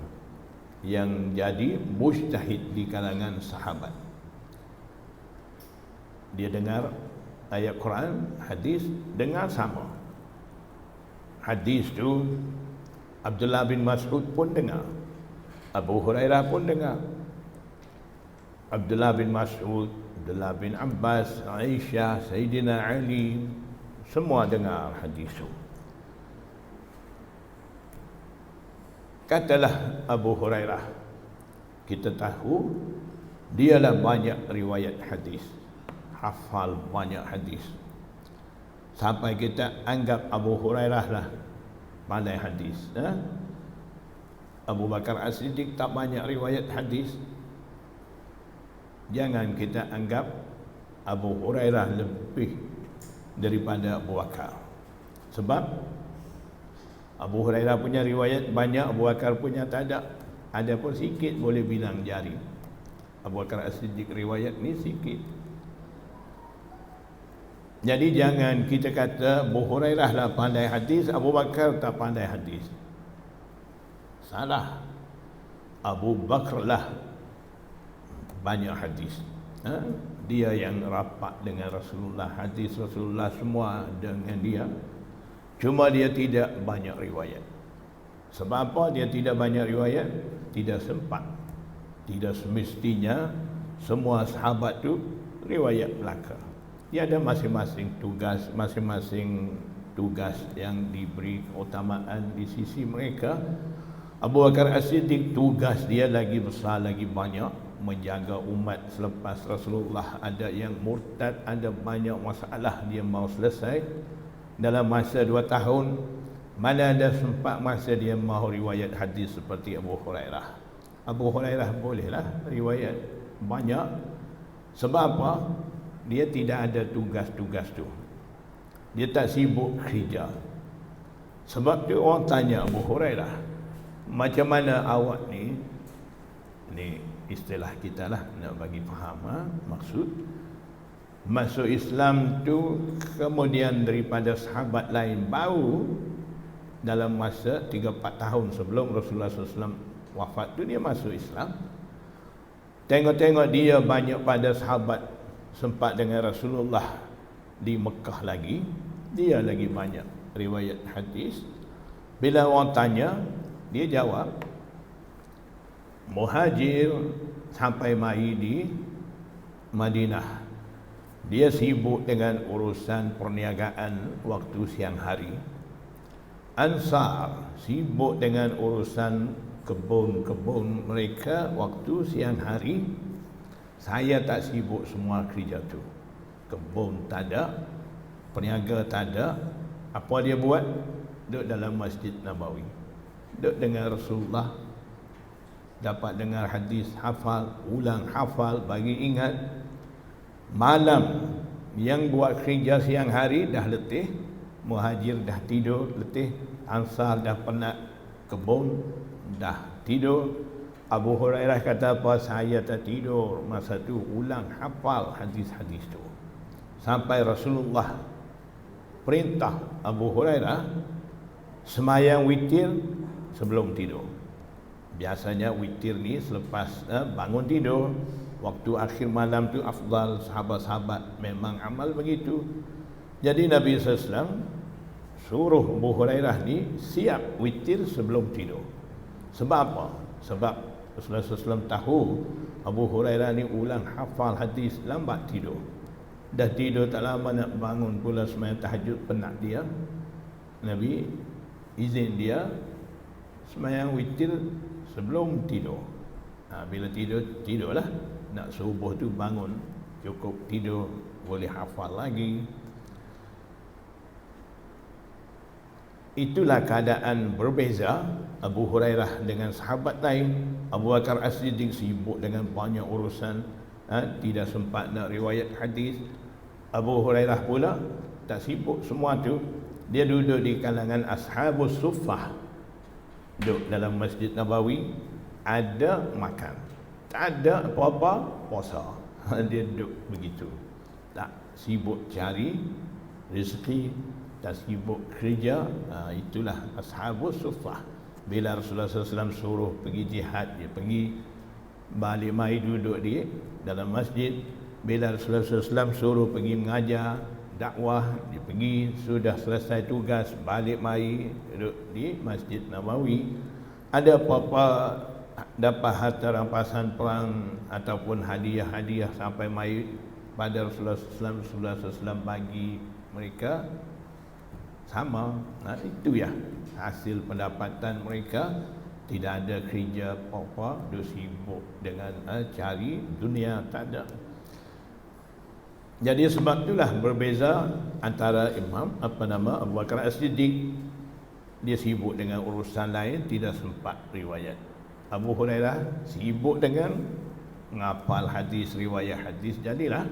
S1: yang jadi mujtahid di kalangan sahabat. Dia dengar ayat Quran, hadis, dengar sama. Hadis tu Abdullah bin Mas'ud pun dengar, Abu Hurairah pun dengar, Abdullah bin Mas'ud, Abdullah bin Abbas, Aisyah, Sayyidina Ali, semua dengar hadis itu. Katalah Abu Hurairah, kita tahu dialah banyak riwayat hadis, hafal banyak hadis, sampai kita anggap Abu Hurairah lah pandai hadis. Abu Bakar As-Siddiq tak banyak riwayat hadis. Jangan kita anggap Abu Hurairah lebih daripada Abu Bakar. Sebab Abu Hurairah punya riwayat banyak, Abu Bakar punya tak ada. Ada pun sikit, boleh bilang jari. Abu Bakar As-Siddiq riwayat ni sikit. Jadi jangan kita kata Abu Hurairah lah pandai hadis, Abu Bakar tak pandai hadis. Salah. Abu Bakar lah banyak hadis. Dia yang rapat dengan Rasulullah, hadis Rasulullah semua dengan dia. Cuma dia tidak banyak riwayat. Sebab apa dia tidak banyak riwayat? Tidak sempat. Tidak semestinya semua sahabat tu riwayat belaka. Dia ada masing-masing tugas yang diberi keutamaan di sisi mereka. Abu Bakar As-Siddiq tugas dia lagi besar, lagi banyak, menjaga umat selepas Rasulullah ada yang murtad, ada banyak masalah dia mau selesai dalam masa 2 tahun. Mana ada sempat masa dia mahu riwayat hadis seperti Abu Hurairah. Abu Hurairah bolehlah riwayat banyak. Sebab apa? Dia tidak ada tugas-tugas tu. Dia tak sibuk kerja. Sebab tu orang tanya Abu Hurairah, macam mana awak ni istilah kita lah nak bagi faham maksud masuk Islam tu, kemudian daripada sahabat lain baru dalam masa 3-4 tahun sebelum Rasulullah SAW wafat tu dia masuk Islam. Tengok-tengok dia banyak pada sahabat sempat dengan Rasulullah di Mekah lagi, dia lagi banyak riwayat hadis. Bila orang tanya, dia jawab muhajir sampai mai di Madinah, dia sibuk dengan urusan perniagaan waktu siang hari. Ansar sibuk dengan urusan kebun-kebun mereka waktu siang hari. Saya tak sibuk semua kerja tu. Kebun tak ada, peniaga tak ada. Apa dia buat? Duduk dalam Masjid Nabawi, duduk dengan Rasulullah, dapat dengar hadis, hafal, ulang hafal, bagi ingat. Malam yang buat kerja siang hari dah letih, muhajir dah tidur letih, Ansar dah penat, kebun dah tidur. Abu Hurairah kata apa? Saya tak tidur masa tu, ulang hafal hadis-hadis tu. Sampai Rasulullah perintah Abu Hurairah semayang witir sebelum tidur. Biasanya witir ni selepas bangun tidur. Waktu akhir malam tu afdal, sahabat-sahabat memang amal begitu. Jadi Nabi SAW suruh Abu Hurairah ni siap witir sebelum tidur. Sebab apa? Sebab Rasulullah SAW tahu Abu Hurairah ni ulang hafal hadis, lambat tidur. Dah tidur tak lama nak bangun pula sembahyang tahajud, penat dia. Nabi izin dia sembahyang witir sebelum tidur. Bila tidur, tidurlah. Nak subuh tu bangun, cukup tidur, boleh hafal lagi. Itulah keadaan berbeza Abu Hurairah dengan sahabat lain. Abu Bakar As-Siddiq sibuk dengan banyak urusan, tidak sempat nak riwayat hadis. Abu Hurairah pula tak sibuk semua tu. Dia duduk di kalangan Ashabus Suffah, duduk dalam Masjid Nabawi, ada makan, tak ada apa-apa, puasa. Dia duduk begitu, tak sibuk cari rezeki, tak sibuk kerja. Itulah Ashabus Suffah. Bila Rasulullah SAW suruh pergi jihad, dia pergi, balik mai duduk di dalam masjid. Bila Rasulullah SAW suruh pergi mengajar dakwah, dia pergi, sudah selesai tugas, balik mai duduk di Masjid Nabawi. Ada apa-apa, dapat harta rampasan perang ataupun hadiah-hadiah sampai mai pada Rasulullah SAW bagi mereka sama. Itu ya hasil pendapatan mereka. Tidak ada kerja apa-apa, dia sibuk dengan cari dunia, tak ada. Jadi sebab itulah berbeza antara Abu Bakar As-Siddiq, dia sibuk dengan urusan lain, tidak sempat riwayat. Abu Hurairah sibuk dengan menghafal hadis, riwayat hadis, jadilah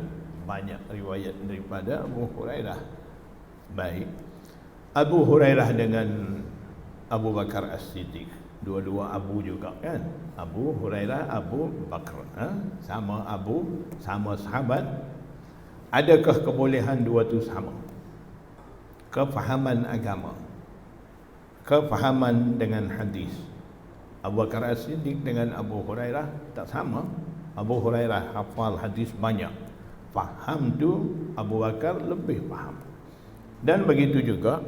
S1: banyak riwayat daripada Abu Hurairah. Baik, Abu Hurairah dengan Abu Bakar As-Siddiq, dua-dua Abu juga kan. Abu Hurairah, Abu Bakar, sama Abu, sama sahabat. Adakah kebolehan dua tu sama? Kefahaman agama, kefahaman dengan hadis. Abu Bakar As-Siddiq dengan Abu Hurairah tak sama. Abu Hurairah hafal hadis banyak, faham tu Abu Bakar lebih faham. Dan begitu juga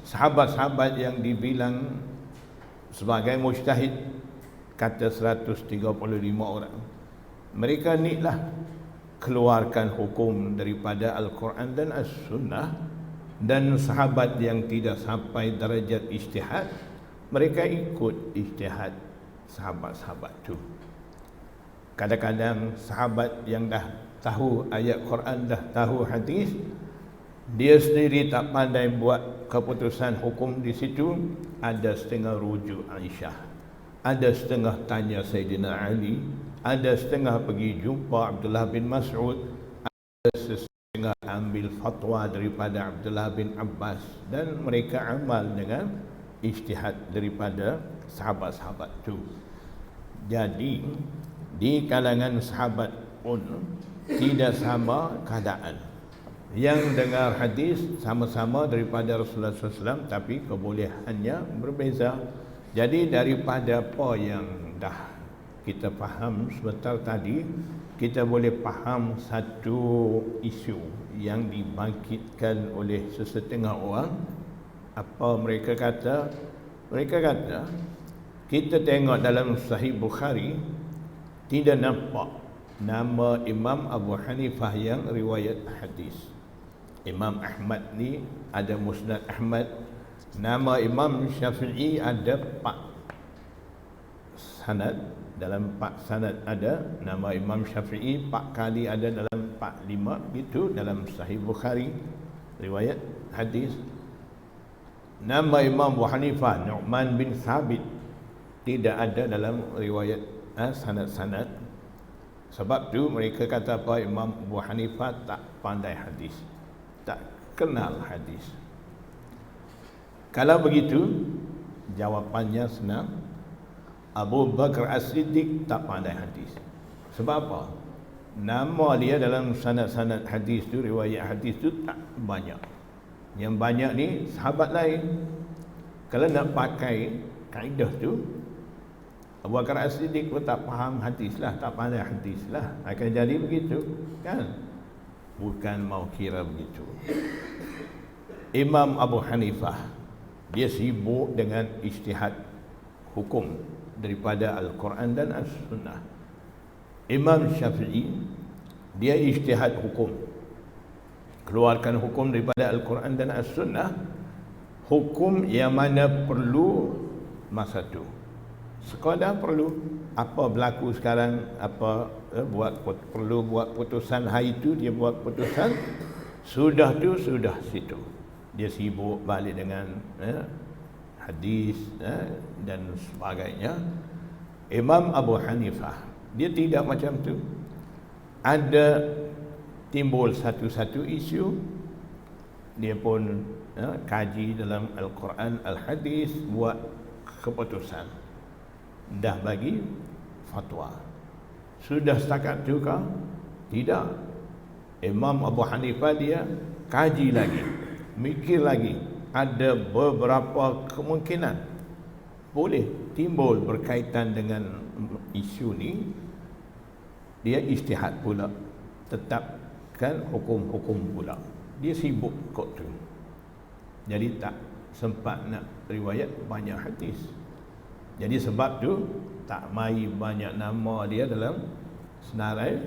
S1: sahabat-sahabat yang dibilang sebagai mujtahid, kata 135 orang, mereka ni lah keluarkan hukum daripada Al-Quran dan As-Sunnah. Dan sahabat yang tidak sampai darjat ijtihad, mereka ikut ijtihad sahabat-sahabat tu. Kadang-kadang sahabat yang dah tahu ayat Quran, dah tahu hadis, dia sendiri tak pandai buat keputusan hukum di situ. Ada setengah rujuk Aisyah, ada setengah tanya Sayyidina Ali, ada setengah pergi jumpa Abdullah bin Mas'ud, ada setengah ambil fatwa daripada Abdullah bin Abbas, dan mereka amal dengan ijtihad daripada sahabat-sahabat tu. Jadi di kalangan sahabat pun tidak sama keadaan. Yang dengar hadis sama-sama daripada Rasulullah SAW, tapi kebolehannya berbeza. Jadi daripada apa yang dah kita faham sebentar tadi, kita boleh faham satu isu yang dibangkitkan oleh sesetengah orang. Apa mereka kata? Mereka kata, kita tengok dalam Sahih Bukhari tidak nampak nama Imam Abu Hanifah yang riwayat hadis. Imam Ahmad ni ada Musnad Ahmad. Nama Imam Syafi'i ada 4 sanad. Dalam 4 sanad ada nama Imam Syafi'i 4 kali, ada dalam 4-5 gitu dalam Sahih Bukhari riwayat hadis. Nama Imam Abu Hanifah Nu'man bin Thabit tidak ada dalam riwayat sanad-sanad. Sebab tu mereka kata apa? Imam Abu Hanifah tak pandai hadis, tak kenal hadis. Kalau begitu, jawapannya senang. Abu Bakar As-Siddiq tak pandai hadis. Sebab apa? Nama dia dalam sanad-sanad hadis tu, riwayat hadis tu tak banyak. Yang banyak ni sahabat lain. Kalau nak pakai kaedah tu, Abu Bakar As-Siddiq pun tak faham hadis lah, tak pandai hadis lah. Akan jadi begitu, kan? Bukan mau kira begitu. Imam Abu Hanifah, dia sibuk dengan ijtihad hukum daripada Al-Quran dan As-Sunnah. Imam Syafi'i, dia ijtihad hukum, keluarkan hukum daripada Al-Quran dan As-Sunnah, hukum yang mana perlu masa tu. Sekadar perlu apa berlaku sekarang, apa perlu buat putusan hari itu, dia buat putusan, sudah tu sudah situ. Dia sibuk balik dengan hadis dan sebagainya. Imam Abu Hanifah, dia tidak macam tu. Ada timbul satu-satu isu, dia pun kaji dalam Al-Quran, Al-Hadis, buat keputusan, dah bagi fatwa. Sudah setakat tu kah? Tidak. Imam Abu Hanifah dia kaji lagi, mikir lagi. Ada beberapa kemungkinan boleh timbul berkaitan dengan isu ni. Dia ijtihad pula, tetapkan hukum-hukum pula. Dia sibuk kot tu. Jadi tak sempat nak riwayat banyak hadis. Jadi sebab tu tak mai banyak nama dia dalam senarai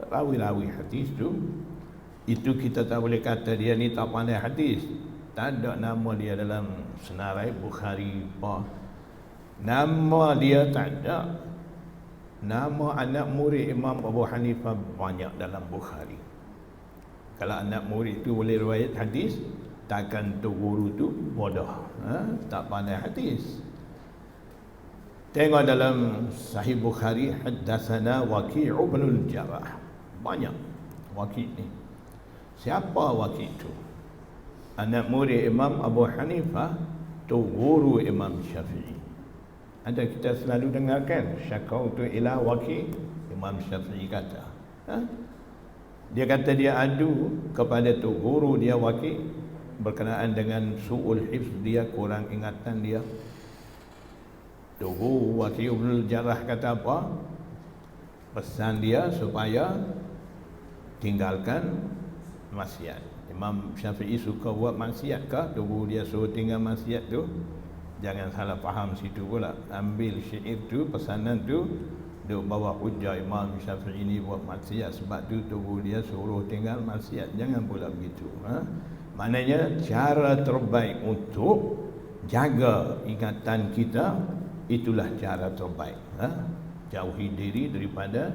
S1: rawi-rawi hadis tu. Itu kita tak boleh kata dia ni tak pandai hadis. Tak ada nama dia dalam senarai Bukhari apa. Nama dia tak ada. Nama anak murid Imam Abu Hanifah banyak dalam Bukhari. Kalau anak murid tu boleh riwayat hadis, takkan tu guru tu bodoh, tak pandai hadis. Tengok dalam Sahih Bukhari, haddatsana Waqi' bin al-Jarrah. Banyak Waqi' ni. Siapa Waqi' tu? Anak murid Imam Abu Hanifah, tu guru Imam Syafi'i. Ada kita selalu dengarkan, syakautu ila Waqi', Imam Syafi'i kata. Dia kata dia adu kepada tu guru dia Waqi berkenaan dengan su'ul hifz dia, kurang ingatan dia. Tu guru Waqi Ibn Jarrah kata apa? Pesan dia supaya tinggalkan maksiat. Imam Syafi'i suka buat maksiat ke? Tu guru dia suruh tinggal maksiat tu. Jangan salah faham situ pula. Ambil syair tu, pesanan tu, dia bawa hujah Imam Syafi'i ini buat maksiat sebab tu tubuh dia suruh tinggal maksiat. Jangan pula begitu. Maknanya cara terbaik untuk jaga ingatan kita, itulah cara terbaik. Jauhi diri daripada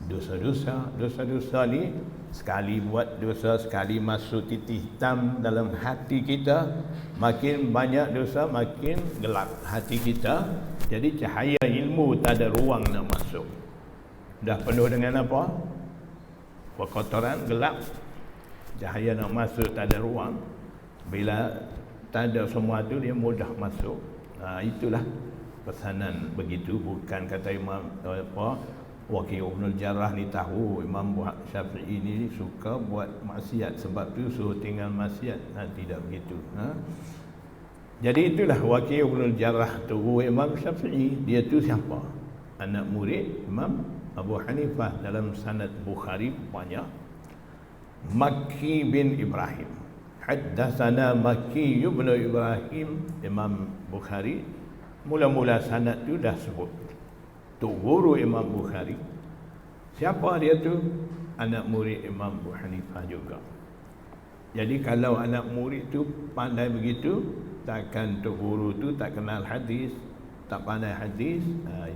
S1: dosa-dosa. Dosa-dosa ni sekali buat dosa, sekali masuk titik hitam dalam hati kita, makin banyak dosa makin gelap hati kita. Jadi cahaya ilmu tak ada ruang nak masuk. Dah penuh dengan apa? Perkotoran, gelap. Cahaya nak masuk tak ada ruang. Bila tak ada semua tu, dia mudah masuk. Itulah pesanan begitu. Bukan kata Imam Waqi Ibn Jarrah ni tahu Imam Syafi'i ni suka buat maksiat, sebab tu suruh tinggal maksiat. Tidak begitu. Jadi itulah Waqi Ibn Jarrah tu Imam Syafi'i. Dia tu siapa? Anak murid Imam Abu Hanifah. Dalam sanad Bukhari banyak. Makki bin Ibrahim. Haddatsana Makki bin Ibrahim. Imam Bukhari mula-mula sanad tu dah sebut tu guru Imam Bukhari. Siapa dia tu? Anak murid Imam Abu Hanifah juga. Jadi kalau anak murid tu pandai begitu, takkan tu guru tu tak kenal hadis, tak pandai hadis.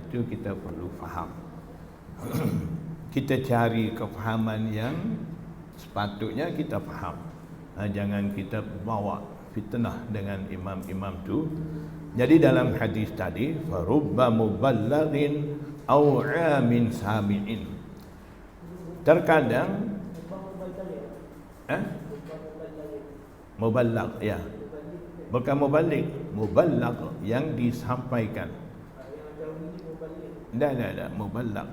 S1: Itu kita perlu faham. Kita cari kefahaman yang sepatutnya kita faham. Jangan kita bawa fitnah dengan imam-imam tu. Jadi dalam hadis tadi, farubba muballighin aw amin sami'in. Terkadang muballigh, ya. Bukan muballigh, muballigh yang disampaikan. Dah, muballigh.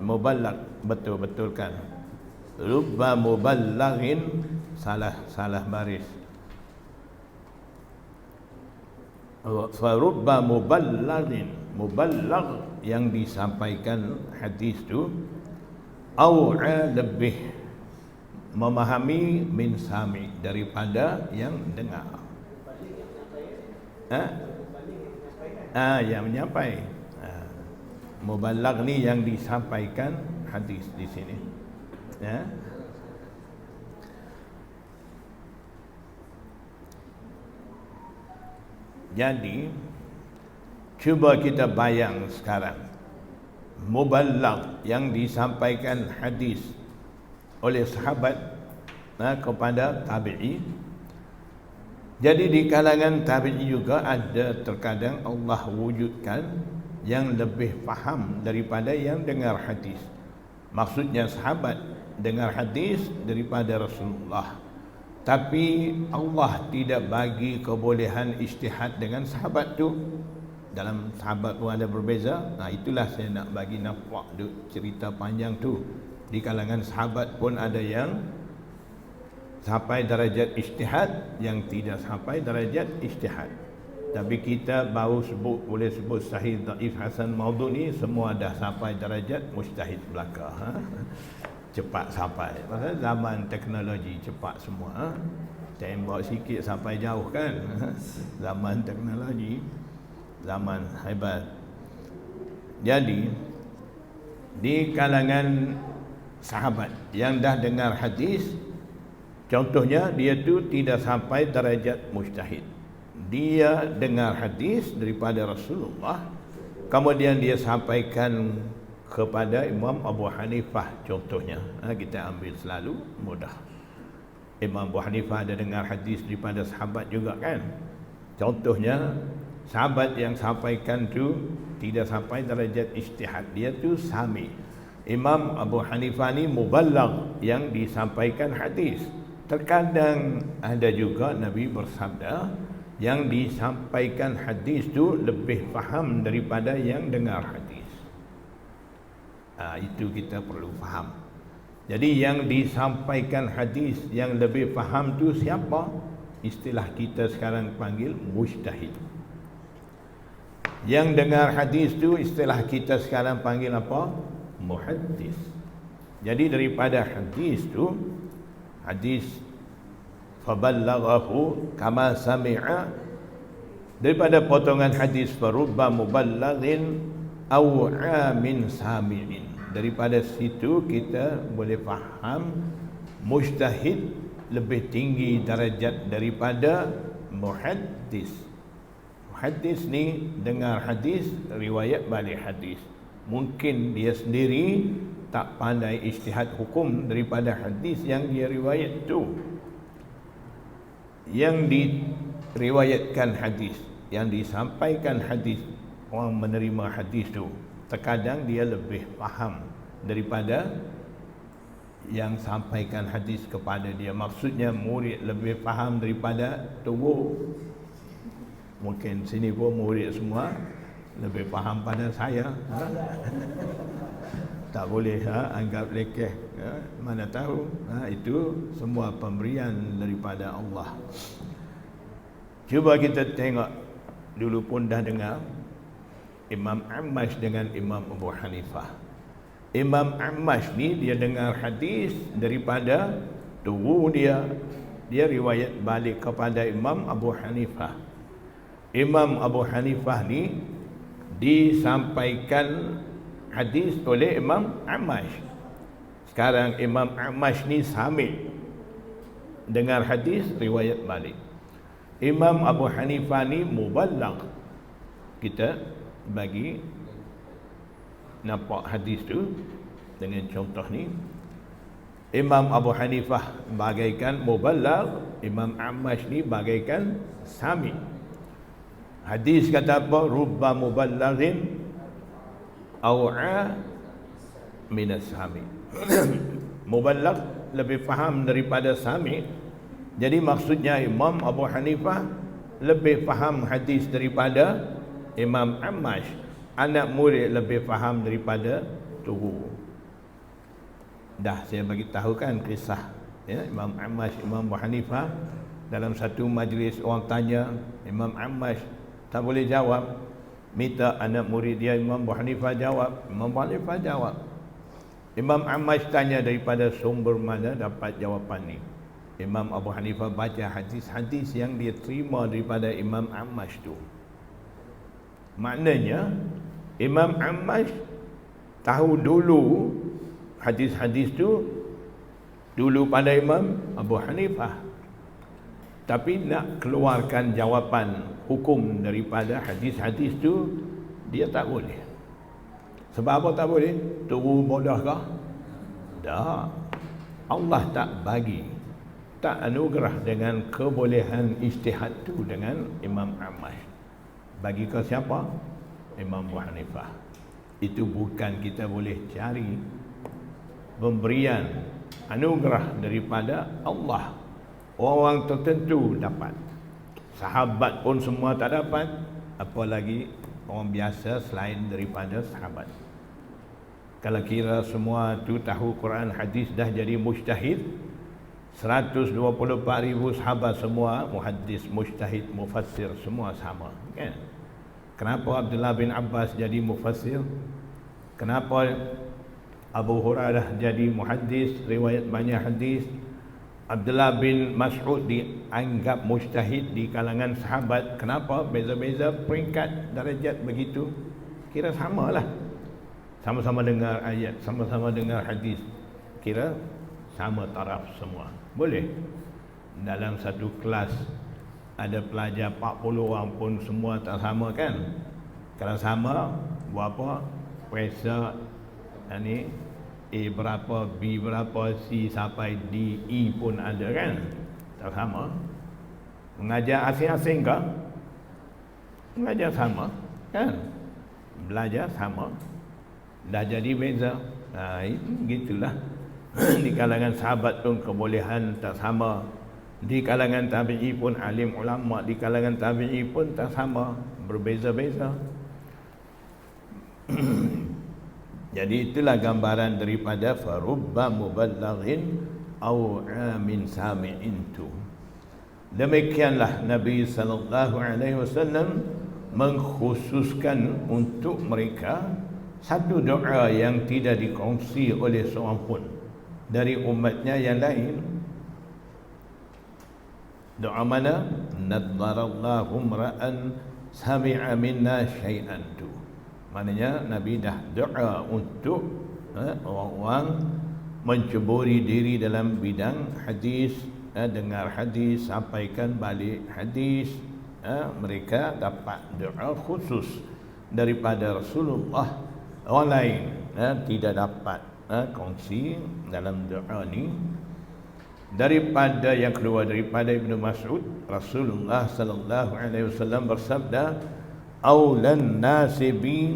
S1: Muballigh, betulkan. Rubba muballighin, salah baris. Farubba muballighin, muballigh yang disampaikan hadis tu, aw'a lebih memahami min sami, daripada yang dengar. Yang menyampai. Muballigh ni yang disampaikan hadis di sini. Jadi cuba kita bayang sekarang, muballigh yang disampaikan hadis oleh sahabat kepada tabi'i. Jadi di kalangan tabi'i juga ada terkadang Allah wujudkan yang lebih faham daripada yang dengar hadis. Maksudnya sahabat dengar hadis daripada Rasulullah, tapi Allah tidak bagi kebolehan ijtihad dengan sahabat tu. Dalam sahabat pun ada berbeza. Itulah saya nak bagi nampak cerita panjang tu. Di kalangan sahabat pun ada yang sampai darajat ijtihad, yang tidak sampai darajat ijtihad. Tapi kita baru boleh sebut sahih, dhaif, hasan, maudhu ni semua dah sampai darajat mujtahid belaka. Cepat sampai. Pasal zaman teknologi cepat semua. Tembak sikit sampai jauh kan. Zaman teknologi, zaman hebat. Jadi di kalangan sahabat yang dah dengar hadis, contohnya dia tu tidak sampai darajat mujtahid. Dia dengar hadis daripada Rasulullah, kemudian dia sampaikan kepada Imam Abu Hanifah contohnya. Kita ambil selalu mudah. Imam Abu Hanifah ada dengar hadis daripada sahabat juga kan. Contohnya sahabat yang sampaikan tu tidak sampai darajat ijtihad, dia tu sami. Imam Abu Hanifah ni muballigh yang disampaikan hadis. Terkadang ada juga Nabi bersabda, yang disampaikan hadis tu lebih faham daripada yang dengar hadis. Itu kita perlu faham. Jadi yang disampaikan hadis yang lebih faham tu siapa? Istilah kita sekarang panggil mujtahid. Yang dengar hadis tu istilah kita sekarang panggil apa? Muhaddis. Jadi daripada hadis tu, hadis faballaghahu kama sami'a, daripada potongan hadis farubba muballighin aw amin sami'in. Daripada situ kita boleh faham mujtahid lebih tinggi darajat daripada muhaddis. Muhaddis ni dengar hadis, riwayat balik hadis. Mungkin dia sendiri tak pandai ijtihad hukum daripada hadis yang dia riwayat tu. Yang diriwayatkan hadis, yang disampaikan hadis, orang menerima hadis tu, terkadang dia lebih faham daripada yang sampaikan hadis kepada dia. Maksudnya murid lebih faham daripada guru. Mungkin sini pun murid semua lebih faham pada saya. Tak boleh anggap lekeh. Mana tahu itu semua pemberian daripada Allah. Cuba kita tengok dulu pun dah dengar Imam Ammash dengan Imam Abu Hanifah. Imam Ammash ni dia dengar hadis daripada guru dia. Dia riwayat balik kepada Imam Abu Hanifah. Imam Abu Hanifah ni disampaikan hadis oleh Imam Ammash. Sekarang Imam Ammash ni sami' dengar hadis riwayat balik. Imam Abu Hanifah ni muballigh. Kita bagi nampak hadis tu dengan contoh ni. Imam Abu Hanifah bagaikan muballigh, Imam Ammash ni bagaikan sami'. Hadis kata apa? Rubba muballighin aw'a minas sami'. Muballigh lebih faham daripada sami'. Jadi maksudnya Imam Abu Hanifah lebih faham hadis daripada Imam Ammash. Anak murid lebih faham daripada guru. Dah saya bagi tahu kan kisah Imam Ammash, Imam Abu Hanifah. Dalam satu majlis orang tanya, Imam Ammash tak boleh jawab, minta anak murid dia Imam Abu Hanifah jawab. Imam Abu Hanifah jawab. Imam Ammash tanya daripada sumber mana dapat jawapan ni. Imam Abu Hanifah baca hadis-hadis yang dia terima daripada Imam Ammash tu. Maknanya Imam Ammash tahu dulu hadis-hadis tu dulu pada Imam Abu Hanifah, tapi nak keluarkan jawapan hukum daripada hadis-hadis tu dia tak boleh. Sebab apa tak boleh? Tunggu bodoh kah? Tak. Allah tak bagi, tak anugerah dengan kebolehan ijtihad tu dengan Imam Ammash. Bagi ke siapa? Imam Abu Hanifah. Itu bukan kita boleh cari pemberian anugerah daripada Allah. Orang tertentu dapat, sahabat pun semua tak dapat, apalagi orang biasa selain daripada sahabat. Kalau kira semua tu tahu Quran hadis dah jadi mujtahid, 124,000 sahabat semua muhaddis, mujtahid, mufassir semua sama kan? Kenapa Abdullah bin Abbas jadi mufassir? Kenapa Abu Hurairah jadi muhaddis, riwayat banyak hadis? Abdullah bin Mas'ud dianggap mujtahid di kalangan sahabat. Kenapa? Beza-beza peringkat darajat begitu. Kira samalah. Sama-sama dengar ayat, sama-sama dengar hadis. Kira sama taraf semua. Boleh. Dalam satu kelas ada pelajar 40 orang pun semua tak sama kan? Kalau sama, berapa? Periksa ni A berapa, B berapa, C sampai D, E pun ada kan? Tak sama. Mengajar asing-asing ke? Mengajar sama kan? Belajar sama. Dah jadi beza. Itu gitulah. Di kalangan sahabat pun kebolehan tak sama. Di kalangan tabi'i pun alim ulama, di kalangan tabi'i pun tak sama, berbeza-beza. Jadi itulah gambaran daripada farubba muballighin au amin sami'in tu. Demikianlah Nabi sallallahu alaihi wasallam mengkhususkan untuk mereka satu doa yang tidak dikongsi oleh seorang pun dari umatnya yang lain. Doa mana? Nadharallahu ra'an sami'a minna syai'an tu. Maknanya Nabi dah doa untuk orang-orang menceburi diri dalam bidang hadis, dengar hadis, sampaikan balik hadis, mereka dapat doa khusus daripada Rasulullah. Orang lain tidak dapat kongsi dalam doa ni. Daripada yang kedua, daripada Ibnu Mas'ud, Rasulullah sallallahu alaihi wasallam bersabda, aulan nasi bi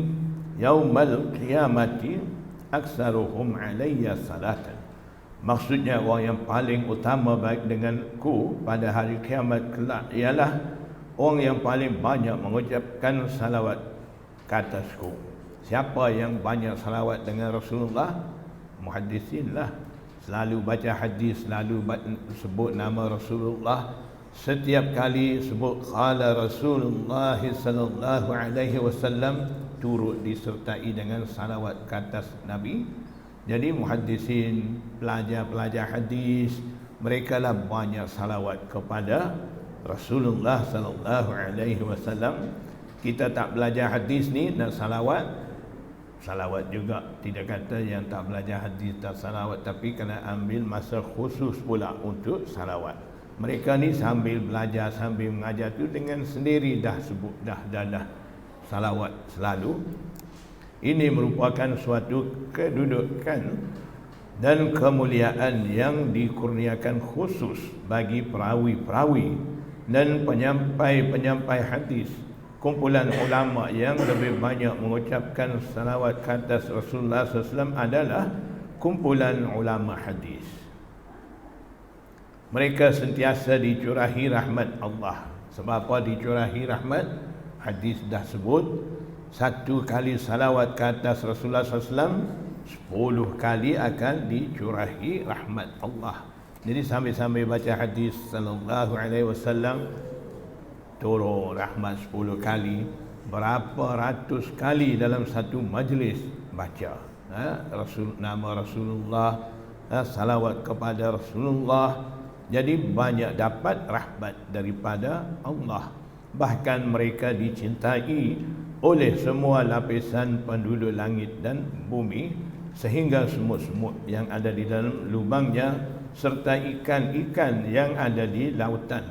S1: yaumal qiyamati aksaruhum alayya salatan. Maksudnya orang yang paling utama baik denganku pada hari kiamat kelak ialah orang yang paling banyak mengucapkan salawat ke atasku. Siapa yang banyak salawat dengan Rasulullah? Muhaddisin lah, selalu baca hadis, selalu sebut nama Rasulullah. Setiap kali sebut qala Rasulullah sallallahu alaihi wasallam, turut disertai dengan salawat ke atas Nabi. Jadi muhaddisin, pelajar-pelajar hadis, mereka lah banyak salawat kepada Rasulullah sallallahu alaihi wasallam. Kita tak belajar hadis ni nak salawat juga. Tidak kata yang tak belajar hadis tak salawat, tapi kena ambil masa khusus pula untuk salawat. Mereka ni sambil belajar, sambil mengajar tu dengan sendiri dah sebut dah salawat selalu. Ini merupakan suatu kedudukan dan kemuliaan yang dikurniakan khusus bagi perawi-perawi dan penyampai-penyampai hadis. Kumpulan ulama yang lebih banyak mengucapkan salawat ke atas Rasulullah SAW adalah kumpulan ulama hadis. Mereka sentiasa dicurahi rahmat Allah. Sebab apa dicurahi rahmat? Hadis dah sebut, satu kali salawat ke atas Rasulullah SAW, 10 kali akan dicurahi rahmat Allah. Jadi sambil-sambil baca hadis sallallahu alaihi wasallam, turun rahmat 10 kali, berapa ratus kali dalam satu majlis baca nama Rasulullah, salawat kepada Rasulullah. Jadi banyak dapat rahmat daripada Allah. Bahkan mereka dicintai oleh semua lapisan penduduk langit dan bumi, sehingga semut-semut yang ada di dalam lubangnya serta ikan-ikan yang ada di lautan,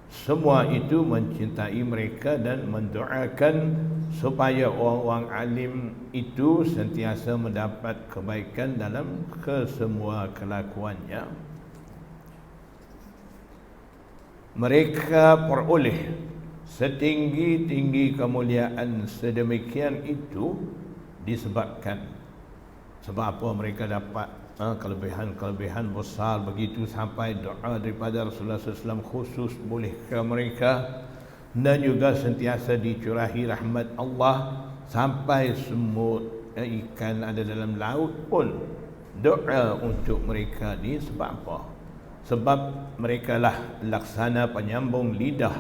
S1: semua itu mencintai mereka dan mendoakan supaya orang-orang alim itu sentiasa mendapat kebaikan dalam kesemua kelakuannya. Mereka peroleh setinggi-tinggi kemuliaan sedemikian itu disebabkan, sebab apa mereka dapat kelebihan-kelebihan besar begitu sampai doa daripada Rasulullah SAW khusus boleh ke mereka, dan juga sentiasa dicurahi rahmat Allah sampai semut ikan ada dalam laut pun doa untuk mereka ni. Sebab apa? Sebab mereka lah laksana penyambung lidah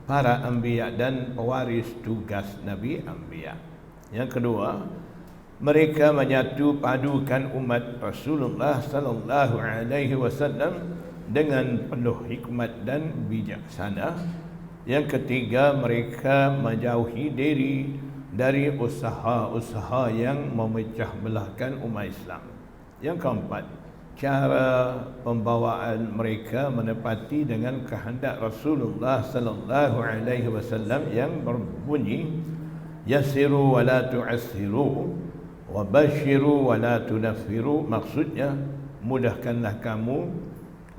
S1: para anbiya dan pewaris tugas Nabi anbiya. Yang kedua, mereka menyatu padukan umat Rasulullah sallallahu alaihi wasallam dengan penuh hikmat dan bijaksana. Yang ketiga, mereka menjauhi diri dari usaha-usaha yang memecah belahkan umat Islam. Yang keempat, cara pembawaan mereka menepati dengan kehendak Rasulullah sallallahu alaihi wasallam yang berbunyi, yasiru wa la tu'assiru wa basyiru wa la tunaffiru. Maksudnya, mudahkanlah kamu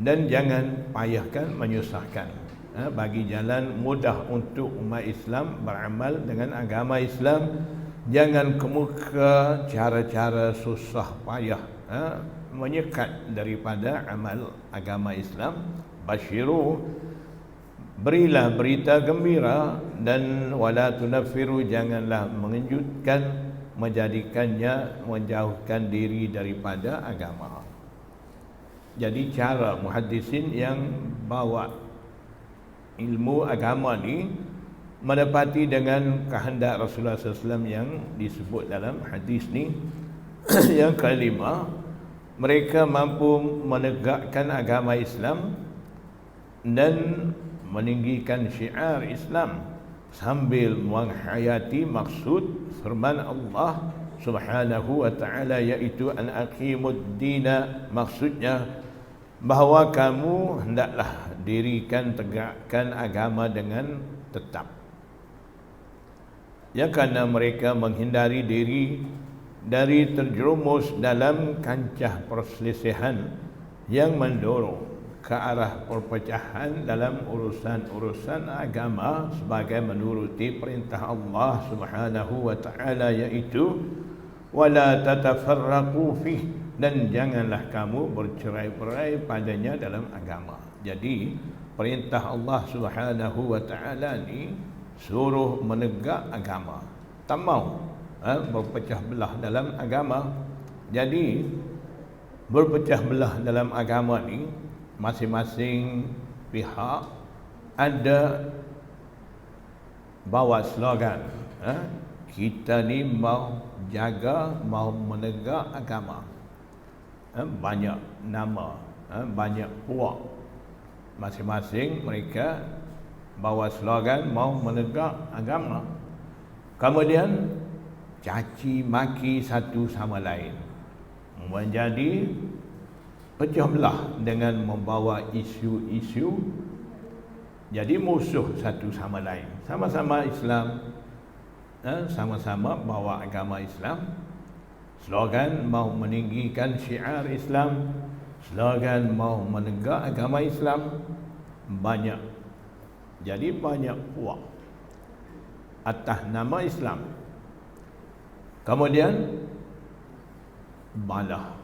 S1: dan jangan payahkan, menyusahkan. Bagi jalan mudah untuk umat Islam beramal dengan agama Islam. Jangan kemuka cara-cara susah payah menyekat daripada amal agama Islam. Basyiru, berilah berita gembira, dan wala tunaffiru, janganlah mengejutkan. menjadikannya menjauhkan diri daripada agama. Jadi cara muhaddisin yang bawa ilmu agama ni mendapati dengan kehendak Rasulullah SAW yang disebut dalam hadis ni. Yang kelima, mereka mampu menegakkan agama Islam dan meninggikan syiar Islam sambil menghayati maksud firman Allah Subhanahu wa ta'ala, iaitu an aqimud dina, maksudnya bahawa kamu hendaklah dirikan tegakkan agama dengan tetap. Ya, kerana mereka menghindari diri dari terjerumus dalam kancah perselisihan yang mendorong ke arah perpecahan dalam urusan-urusan agama sebagai menuruti perintah Allah Subhanahu wa ta'ala, iaitu wala tatafarraqu fih, dan janganlah kamu bercerai-berai padanya dalam agama. Jadi perintah Allah Subhanahu wa ta'ala ni suruh menegak agama, tak mau berpecah belah dalam agama. Jadi berpecah belah dalam agama ni masing-masing pihak ada bawa slogan, kita ni mau jaga, mau menegak agama. Banyak nama, banyak puak, masing-masing mereka bawa slogan mau menegak agama. Kemudian caci maki satu sama lain, menjadi pecah belah dengan membawa isu-isu, jadi musuh satu sama lain. Sama-sama Islam, sama-sama bawa agama Islam, slogan mau meninggikan syiar Islam, slogan mau menegak agama Islam, banyak. Jadi banyak puak atas nama Islam. Kemudian marah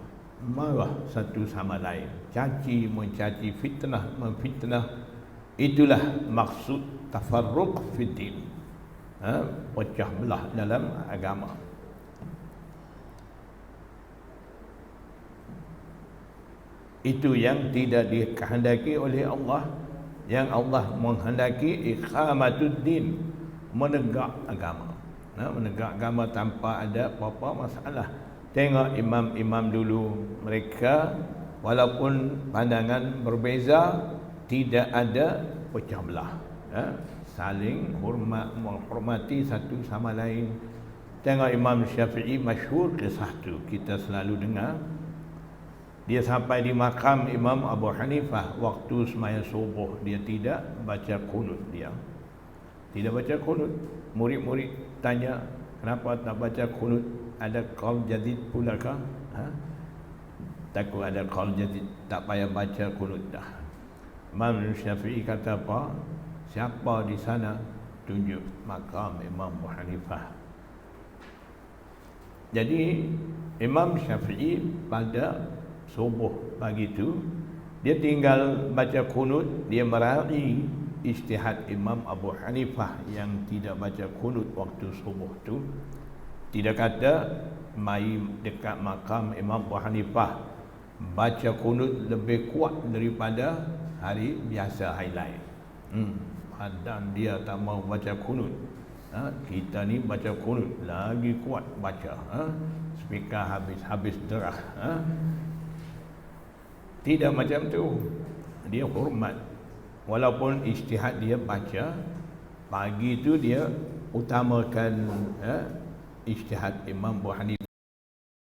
S1: satu sama lain, caci mencaci, fitnah memfitnah. Itulah maksud tafarruq fiddin, pecah belah dalam agama. Itu yang tidak dikehendaki oleh Allah. Yang Allah menghendaki iqamatuddin, menegak agama. Menegak agama tanpa ada apa-apa masalah. Tengok imam-imam dulu, mereka walaupun pandangan berbeza, tidak ada pecah belah, saling menghormati satu sama lain. Tengok Imam Syafi'i, masyhur kisah tu, kita selalu dengar. Dia sampai di makam Imam Abu Hanifah, waktu sembahyang subuh dia tidak baca kunut, dia tidak baca kunut. Murid-murid tanya, kenapa tak baca kunut? Ada qaul jadid pula kah? Takut ada qaul jadid, tak payah baca kunut dah. Imam Syafi'i kata apa? Siapa di sana? Tunjuk makam Imam Abu Hanifah. Jadi Imam Syafi'i pada subuh pagi itu dia tinggal baca kunut, dia meraih ijtihad Imam Abu Hanifah yang tidak baca kunut waktu subuh tu. Tidak kata mai dekat makam Imam Abu Hanifah baca kunut lebih kuat daripada hari biasa, hari lain. Dan dia tak mau baca kunut. Kita ni baca kunut lagi kuat baca. Speaker habis derah. Tidak macam tu. Dia hormat. Walaupun ijtihad dia baca, pagi tu dia utamakan ijtihad Imam Abu Hanifah,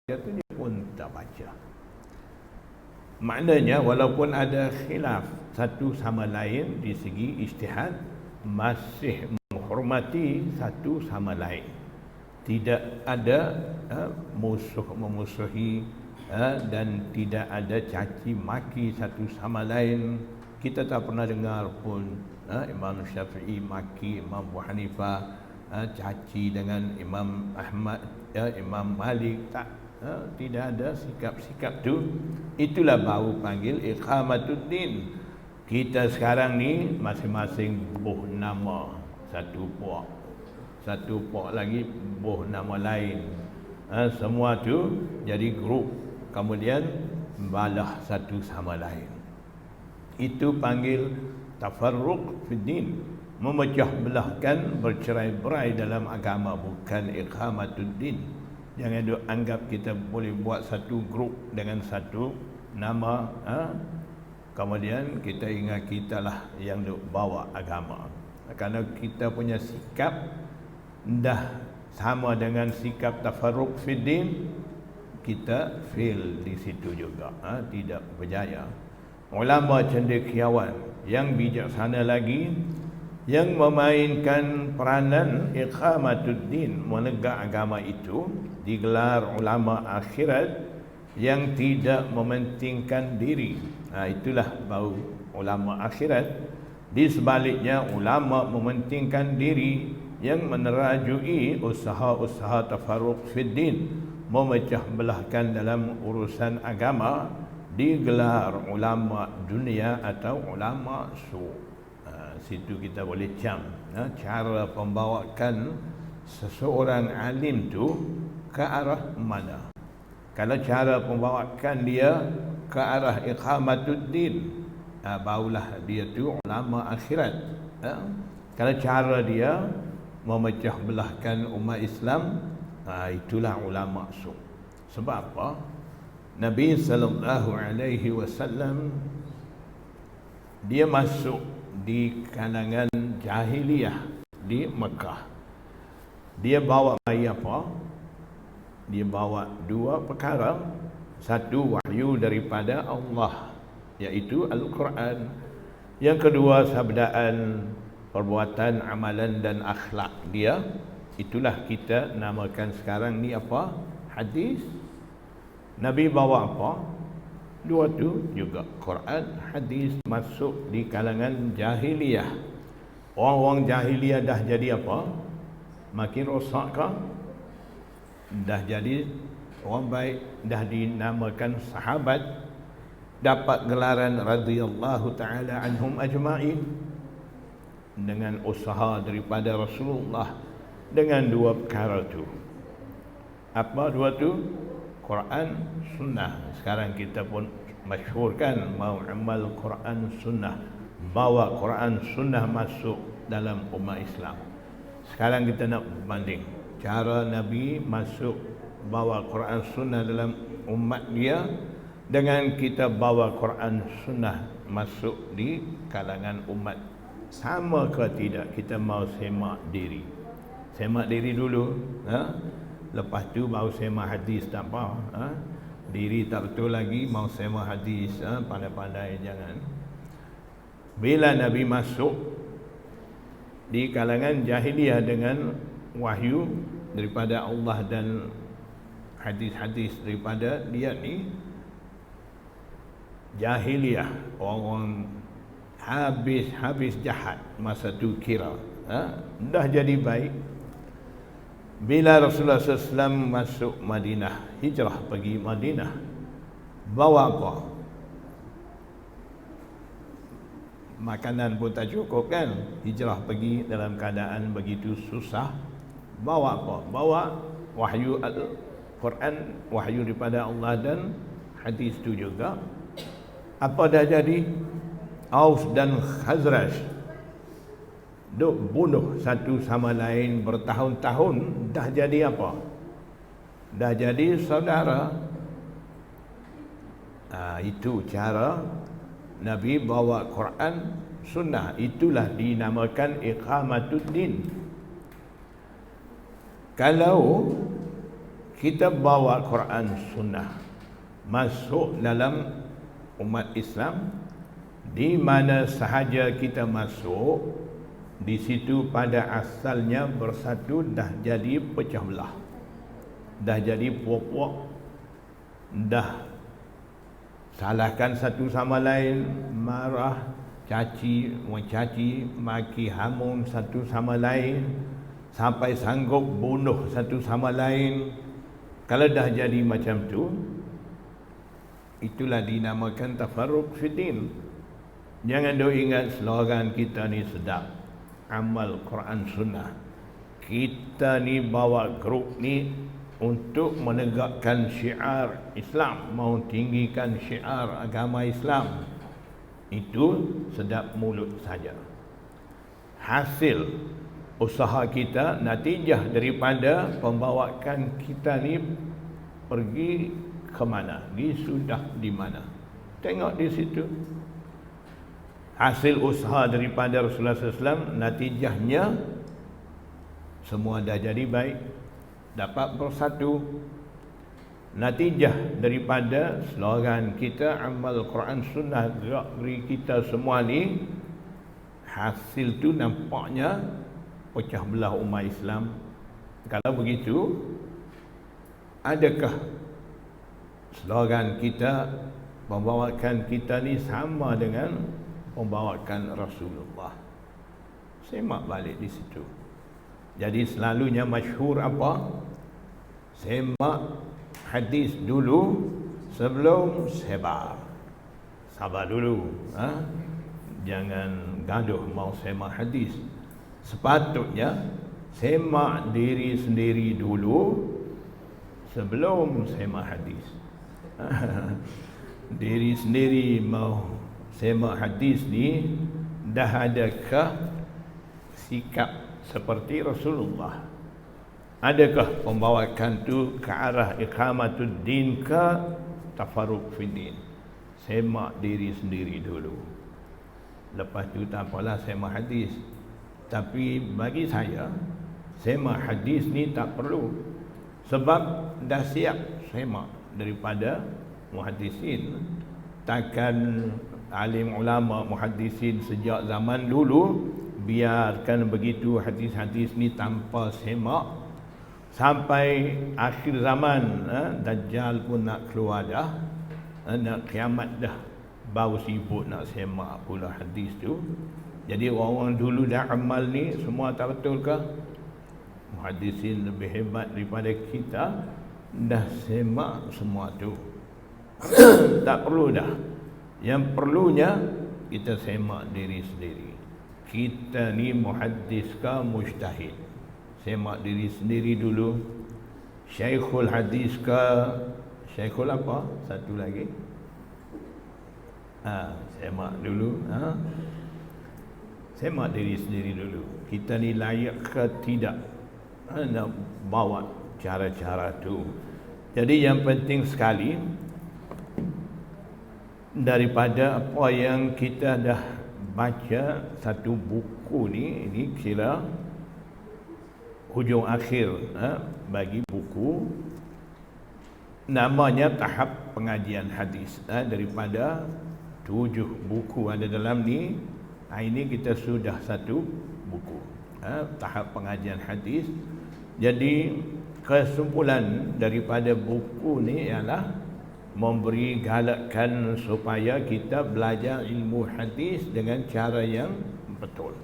S1: tu dia pun tak baca. Maknanya walaupun ada khilaf satu sama lain di segi ijtihad, masih menghormati satu sama lain. Tidak ada musuh memusuhi, dan tidak ada caci maki satu sama lain. Kita tak pernah dengar pun Imam Syafi'i maki Imam Abu Hanifah, caci dengan Imam Ahmad, Imam Malik. Tidak ada sikap-sikap tu. Itulah baru panggil iqamatuddin. Kita sekarang ni masing-masing buh nama satu puak, satu puak lagi buh nama lain. Semua tu jadi grup, kemudian balah satu sama lain. Itu panggil tafarruq fid din, memecah belahkan, bercerai-berai dalam agama, bukan iqamatud din. Jangan duk anggap kita boleh buat satu grup dengan satu nama, kemudian kita ingat kita lah yang duk bawa agama. Kerana kita punya sikap dah sama dengan sikap tafarruq fid din, kita fail di situ juga, tidak berjaya. Ulama cendekiawan yang bijaksana lagi, yang memainkan peranan iqamatud din, menegak agama itu, digelar ulama akhirat yang tidak mementingkan diri. Itulah baru ulama akhirat. Di sebaliknya, ulama mementingkan diri yang menerajui usaha-usaha tafarruq fid din, memecah belahkan dalam urusan agama, digelar ulama dunia atau ulama su'. Situ kita boleh cam cara pembawakan seseorang alim tu ke arah mana. Kalau cara pembawakan dia ke arah iqamatud din, barulah dia tu ulama akhirat. Kalau cara dia memecah belahkan umat Islam, itulah ulama su'. Sebab apa? Nabi sallallahu alaihi wasallam dia masuk di kalangan jahiliyah di Mekah. Dia bawa mai apa? Dia bawa dua perkara. Satu, wahyu daripada Allah, iaitu Al-Quran. Yang kedua, sabdaan, perbuatan, amalan dan akhlak dia. Itulah kita namakan sekarang ni apa? Hadis. Nabi bawa apa? Dua tu juga, Quran, hadis, masuk di kalangan jahiliyah. Orang-orang jahiliyah dah jadi apa? Makin rosak kah? Dah jadi orang baik, dah dinamakan sahabat, dapat gelaran radhiyallahu ta'ala anhum ajma'in, dengan usaha daripada Rasulullah, dengan dua perkara tu. Apa dua tu? Quran, sunnah. Sekarang kita pun masyhurkan mau amal Quran sunnah, bawa Quran sunnah masuk dalam umat Islam. Sekarang kita nak banding cara Nabi masuk bawa Quran sunnah dalam umat dia dengan kita bawa Quran sunnah masuk di kalangan umat. Sama ke tidak? Kita mau semak diri. Semak diri dulu, lepas tu baru semak hadis, tak apa. Diri tak betul lagi, mau semak hadis, pandai-pandai jangan. Bila Nabi masuk di kalangan jahiliyah dengan wahyu daripada Allah dan hadis-hadis daripada dia ni, jahiliyah, orang habis jahat masa tu kira, dah jadi baik. Bila Rasulullah SAW masuk Madinah, hijrah pergi Madinah, bawa apa? Makanan pun tak cukup kan? Hijrah pergi dalam keadaan begitu susah. Bawa apa? Bawa wahyu Al-Quran, wahyu daripada Allah dan hadis tu juga. Apa dah jadi? Aus dan Khazraj duk bunuh satu sama lain bertahun-tahun, dah jadi apa? Dah jadi saudara. Itu cara Nabi bawa Quran sunnah. Itulah dinamakan iqamatud din. Kalau kita bawa Quran sunnah masuk dalam umat Islam, di mana sahaja kita masuk, di situ pada asalnya bersatu, dah jadi pecah belah, dah jadi puak-puak, dah salahkan satu sama lain, marah, caci, mencaci, maki, hamun satu sama lain, sampai sanggup bunuh satu sama lain. Kalau dah jadi macam tu, itulah dinamakan tafarruq fiddin. Jangan duk ingat slogan kita ni sedap, amal Quran sunnah. Kita ni bawa grup ni untuk menegakkan syiar Islam, mau tinggikan syiar agama Islam, itu sedap mulut saja. Hasil usaha kita, natijah daripada pembawaan kita ni pergi ke mana, sudah di mana. Tengok di situ. Hasil usaha daripada Rasulullah SAW, natijahnya semua dah jadi baik, dapat bersatu. Natijah daripada slogan kita, amal Quran Sunnah, gerak geri kita semua ni, hasil tu nampaknya pecah belah umat Islam. Kalau begitu, adakah slogan kita, pembawaan kita ni sama dengan pembawaan Rasulullah? Semak balik di situ. Jadi selalunya masyhur apa? Semak hadis dulu sebelum sebar. Sabar dulu, jangan gaduh mau semak hadis. Sepatutnya semak diri sendiri dulu sebelum semak hadis. Diri sendiri mau semak hadis ni, dah adakah sikap seperti Rasulullah? Adakah pembawaan tu ke arah iqamatud din ke tafarruq fid din? Semak diri sendiri dulu, lepas tu tak apalah semak hadis. Tapi bagi saya, semak hadis ni tak perlu, sebab dah siap semak daripada muhaddisin. Takkan alim ulama muhaddisin sejak zaman dulu biarkan begitu hadis-hadis ni tanpa semak sampai akhir zaman. Dajjal pun nak keluar dah, nak kiamat dah, baru sibuk nak semak pula hadis tu. Jadi orang-orang dulu dah amal ni semua tak betul ke? Muhaddisin lebih hebat daripada kita, dah semak semua tu. Tak perlu dah. Yang perlunya kita semak diri sendiri. Kita ni muhaddis ke mujtahid? Semak diri sendiri dulu. Syekhul hadis ke syekhul apa? Satu lagi. Semak dulu. Semak diri sendiri dulu. Kita ni layak ke tidak nak bawa cara-cara tu. Jadi yang penting sekali, daripada apa yang kita dah baca satu buku ni, ini kira hujung akhir bagi buku, namanya tahap pengajian hadis. Daripada 7 buku ada dalam ni, ini kita sudah satu buku, tahap pengajian hadis. Jadi kesimpulan daripada buku ni ialah memberi galakkan supaya kita belajar ilmu hadis dengan cara yang betul,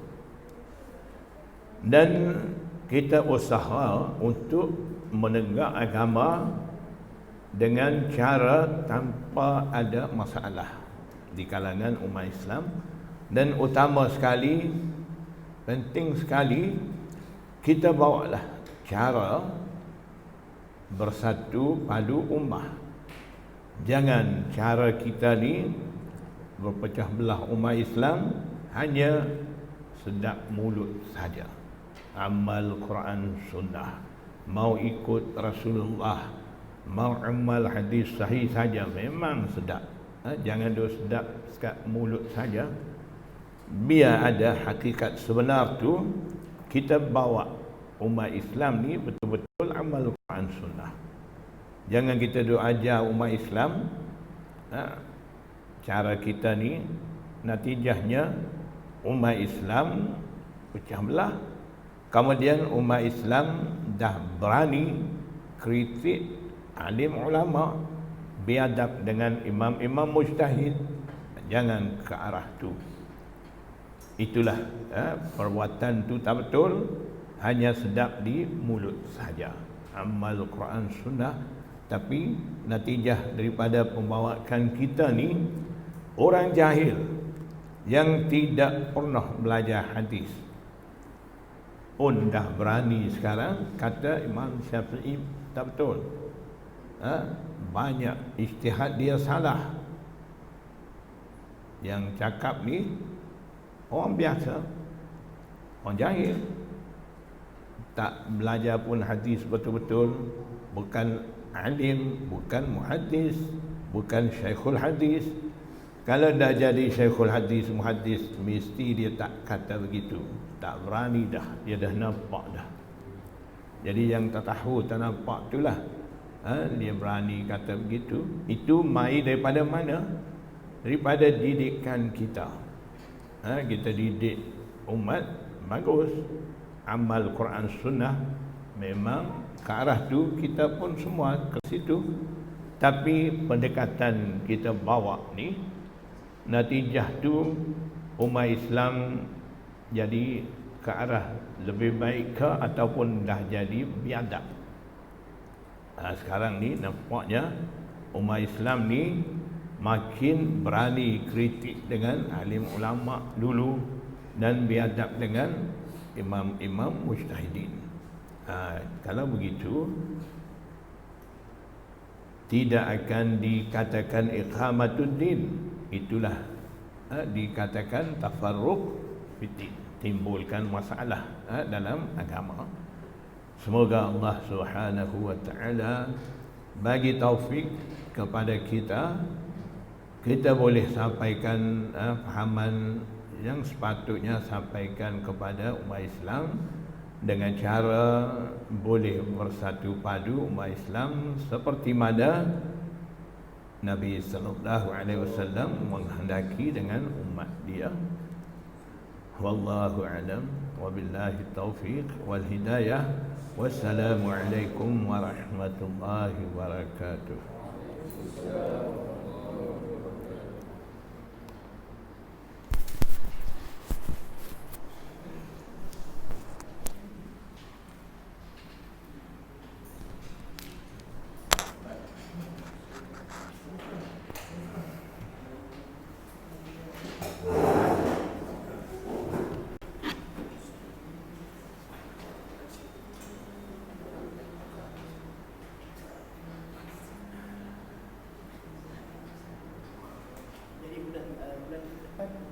S1: dan kita usaha untuk menegak agama dengan cara tanpa ada masalah di kalangan umat Islam. Dan utama sekali, penting sekali, kita bawalah cara bersatu padu ummah. Jangan cara kita ni berpecah belah umat Islam hanya sedap mulut saja. Amal Quran Sunnah, mau ikut Rasulullah, mau amal hadis sahih saja, memang sedap. Jangan duk sedap sekat mulut saja. Biar ada hakikat sebenar tu, kita bawa umat Islam ni betul-betul amal Quran Sunnah. Jangan kita duk ajar umat Islam cara kita ni, natijahnya umat Islam pecah belah. Kemudian umat Islam dah berani kritik alim ulama, biadab dengan imam-imam mujtahid. Jangan ke arah tu. Itulah perbuatan tu tak betul, hanya sedap di mulut saja, amal Quran Sunnah. Tapi natijah daripada pembawaan kita ni, orang jahil yang tidak pernah belajar hadis, pun dah berani sekarang kata Imam Syafi'i tak betul. Banyak ijtihad dia salah. Yang cakap ni orang biasa, orang jahil, tak belajar pun hadis betul-betul, bukan alim, bukan muhaddis, bukan syekhul hadis. Kalau dah jadi syekhul hadis, muhaddis, mesti dia tak kata begitu. Tak berani dah, dia dah nampak dah. Jadi yang tak tahu, tak nampak itulah dia berani kata begitu. Itu mai daripada mana? Daripada didikan kita. Kita didik umat bagus, amal Quran Sunnah, memang ke arah tu kita pun semua ke situ. Tapi pendekatan kita bawa ni, natijah tu umat Islam jadi ke arah lebih baik ke ataupun dah jadi biadab. Sekarang ni nampaknya umat Islam ni makin berani kritik dengan alim ulama dulu dan biadab dengan imam-imam mujtahidin. Kalau begitu tidak akan dikatakan iqamatuddin. Itulah dikatakan tafarruq fitin, timbulkan masalah dalam agama. Semoga Allah Subhanahu wa taala bagi taufik kepada kita, kita boleh sampaikan fahaman yang sepatutnya sampaikan kepada umat Islam dengan cara boleh bersatu padu umat Islam seperti mana Nabi sallallahu alaihi wasallam menghendaki dengan umat dia. Wallahu a'lam, wabillahi taufiq wal hidayah. Wassalamualaikum warahmatullahi wabarakatuh.
S2: Bulan depan